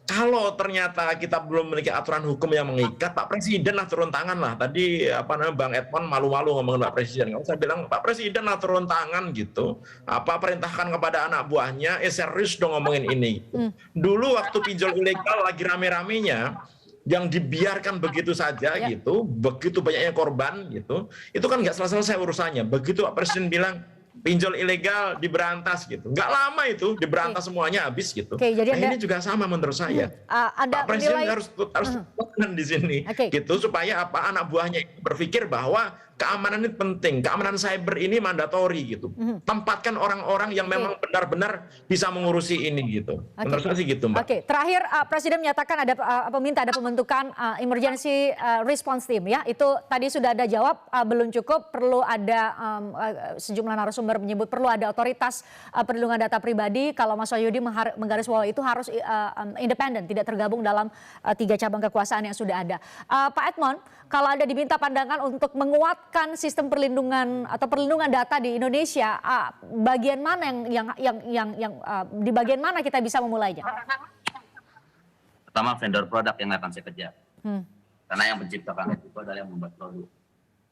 kalau ternyata kita belum memiliki aturan hukum yang mengikat, Pak Presiden lah turun tangan lah. Tadi Bang Edmond malu-malu ngomongin Pak Presiden. Kalau saya bilang Pak Presiden lah turun tangan gitu. Perintahkan kepada anak buahnya, serius dong ngomongin ini. Dulu waktu pinjol ilegal lagi rame-ramenya, yang dibiarkan begitu saja gitu, begitu banyaknya korban gitu, itu kan nggak selesai urusannya. Begitu Pak Presiden bilang pinjol ilegal diberantas gitu, nggak lama itu diberantas semuanya habis gitu. Jadi ini juga sama menurut saya. Pak Presiden harus tekan di sini gitu supaya anak buahnya berpikir bahwa keamanan ini penting, keamanan cyber ini mandatori gitu. Tempatkan orang-orang yang memang benar-benar bisa mengurusi ini gitu. Menurut saya sih gitu, Mbak. Terakhir Presiden menyatakan ada pembentukan emergency response team ya. Itu tadi sudah ada jawab belum cukup, perlu ada sejumlah narasumber Jember menyebut perlu ada otoritas perlindungan data pribadi. Kalau Mas Wahyudi menggarisbawahi itu harus independen, tidak tergabung dalam 3 cabang kekuasaan yang sudah ada. Pak Edmond, kalau Anda diminta pandangan untuk menguatkan sistem perlindungan atau perlindungan data di Indonesia, bagian mana di bagian mana kita bisa memulainya? Pertama, vendor produk yang akan saya kejar. Karena yang menciptakan itu adalah yang membuat produk.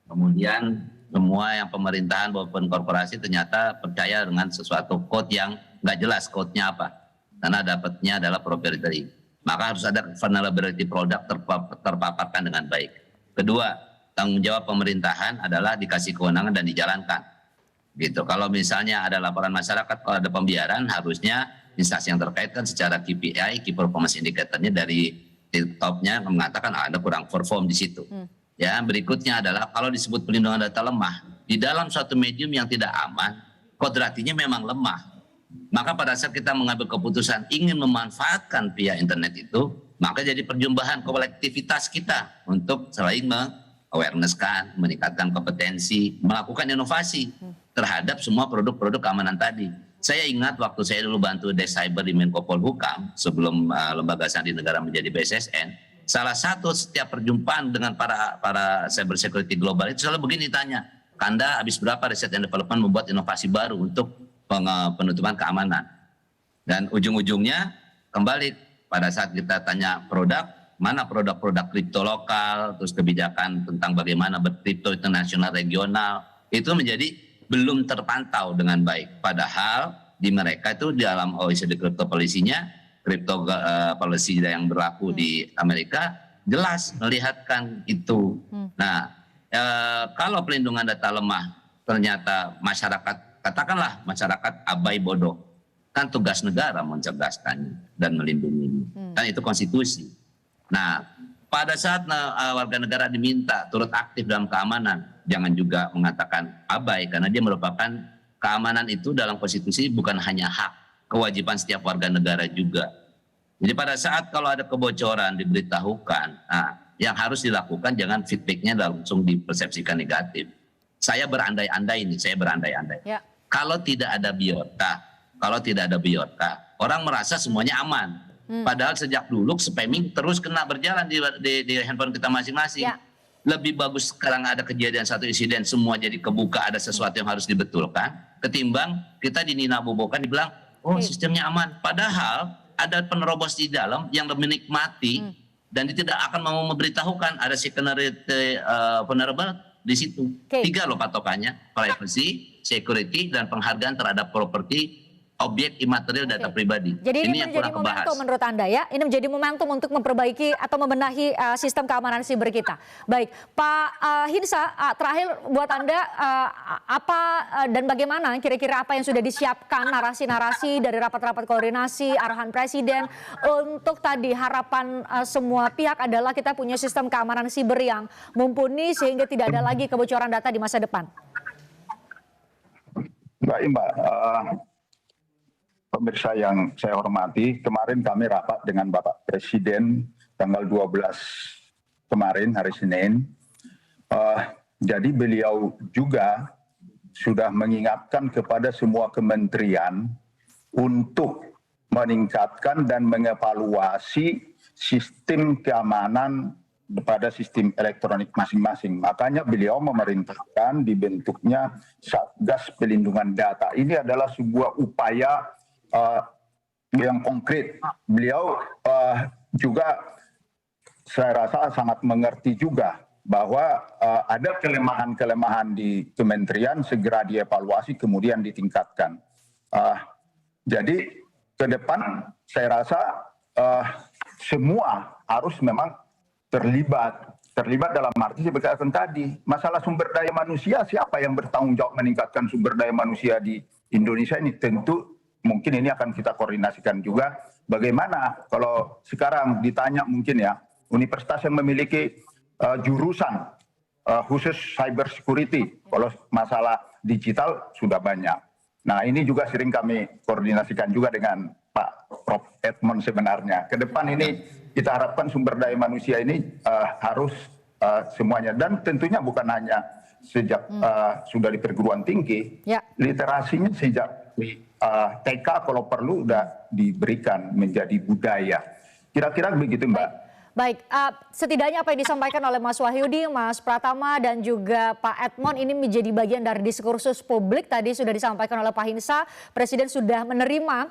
Kemudian semua yang pemerintahan maupun korporasi ternyata percaya dengan sesuatu code yang nggak jelas code-nya apa. Karena dapatnya adalah proprietary. Maka harus ada vulnerability produk terpaparkan dengan baik. Kedua, tanggung jawab pemerintahan adalah dikasih kewenangan dan dijalankan. Gitu. Kalau misalnya ada laporan masyarakat, kalau ada pembiaran, harusnya instansi yang terkait kan secara KPI, Key Performance Indicator-nya dari topnya mengatakan ada kurang perform di situ. Ya, berikutnya adalah kalau disebut perlindungan data lemah, di dalam suatu medium yang tidak aman, kodratinya memang lemah. Maka pada saat kita mengambil keputusan ingin memanfaatkan via internet itu, maka jadi perjumpaan kolektivitas kita untuk selain awareness-kan, meningkatkan kompetensi, melakukan inovasi terhadap semua produk-produk keamanan tadi. Saya ingat waktu saya dulu bantu Desk Cyber di Menko Polhukam sebelum lembaga sandi negara menjadi BSSN, salah satu setiap perjumpaan dengan para cyber security global itu selalu begini tanya, Kanda habis berapa riset and development membuat inovasi baru untuk penutupan keamanan? Dan ujung-ujungnya kembali pada saat kita tanya produk, mana produk-produk kripto lokal, terus kebijakan tentang bagaimana berkripto internasional regional, itu menjadi belum terpantau dengan baik. Padahal di mereka itu di dalam OECD Crypto Policy-nya, Crypto Policy yang berlaku di Amerika, jelas melihatkan itu. Nah, kalau pelindungan data lemah, ternyata masyarakat, katakanlah masyarakat abai bodoh, kan tugas negara mencerdaskan dan melindungi. Kan itu konstitusi. Nah, pada saat warga negara diminta turut aktif dalam keamanan, jangan juga mengatakan abai, karena dia merupakan keamanan itu dalam konstitusi bukan hanya hak, kewajiban setiap warga negara juga. Jadi pada saat kalau ada kebocoran diberitahukan, yang harus dilakukan jangan feedbacknya langsung dipersepsikan negatif. Saya berandai-andai ini, Ya. Kalau tidak ada biota, orang merasa semuanya aman. Padahal sejak dulu spamming terus kena berjalan di handphone kita masing-masing. Ya. Lebih bagus sekarang ada kejadian satu insiden semua jadi kebuka, ada sesuatu yang harus dibetulkan, ketimbang kita dininabobokan dibilang oh sistemnya aman, padahal ada penerobos di dalam yang menikmati dan dia tidak akan mau memberitahukan ada vulnerable di situ. 3 loh patokannya, privacy, security, dan penghargaan terhadap properti objek imaterial data pribadi. Jadi ini yang menjadi kurang momentum kebahas. menurut Anda ya? Ini menjadi momentum untuk memperbaiki atau membenahi sistem keamanan siber kita. Baik, Pak Hinsa, terakhir buat Anda apa dan bagaimana kira-kira apa yang sudah disiapkan narasi-narasi dari rapat-rapat koordinasi, arahan Presiden untuk tadi harapan semua pihak adalah kita punya sistem keamanan siber yang mumpuni sehingga tidak ada lagi kebocoran data di masa depan. Baik Mbak, pemirsa yang saya hormati, kemarin kami rapat dengan Bapak Presiden tanggal 12 kemarin hari Senin. Jadi beliau juga sudah mengingatkan kepada semua kementerian untuk meningkatkan dan mengevaluasi sistem keamanan pada sistem elektronik masing-masing. Makanya beliau memerintahkan dibentuknya Satgas Pelindungan Data. Ini adalah sebuah upaya yang konkret. Beliau juga saya rasa sangat mengerti juga bahwa ada kelemahan-kelemahan di kementerian segera dievaluasi kemudian ditingkatkan. Jadi ke depan saya rasa semua harus memang terlibat dalam arti seperti tadi. Masalah sumber daya manusia, siapa yang bertanggung jawab meningkatkan sumber daya manusia di Indonesia ini? Tentu mungkin ini akan kita koordinasikan juga. Bagaimana kalau sekarang ditanya mungkin ya, universitas yang memiliki jurusan khusus cyber security, kalau masalah digital sudah banyak. Nah ini juga sering kami koordinasikan juga dengan Pak Prof. Edmond sebenarnya. Ke depan ini kita harapkan sumber daya manusia ini harus semuanya. Dan tentunya bukan hanya sejak sudah di perguruan tinggi, literasinya sejak TK kalau perlu udah diberikan menjadi budaya. Kira-kira begitu, Mbak. Baik, setidaknya apa yang disampaikan oleh Mas Wahyudi, Mas Pratama, dan juga Pak Edmond ini menjadi bagian dari diskursus publik. Tadi sudah disampaikan oleh Pak Hinsa, Presiden sudah menerima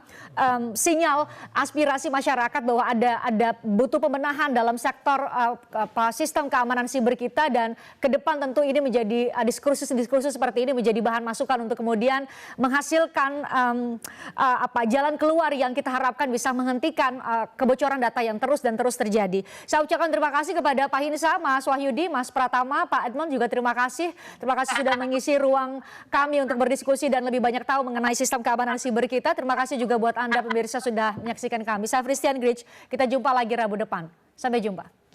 sinyal aspirasi masyarakat bahwa ada butuh pembenahan dalam sektor sistem keamanan siber kita, dan ke depan tentu ini menjadi diskursus seperti ini menjadi bahan masukan untuk kemudian menghasilkan jalan keluar yang kita harapkan bisa menghentikan kebocoran data yang terus terjadi. Saya ucapkan terima kasih kepada Pak Hinsa, Mas Wahyudi, Mas Pratama, Pak Edmond juga terima kasih. Terima kasih sudah mengisi ruang kami untuk berdiskusi dan lebih banyak tahu mengenai sistem keamanan siber kita. Terima kasih juga buat Anda pemirsa sudah menyaksikan kami. Saya Christian Grich, kita jumpa lagi Rabu depan. Sampai jumpa.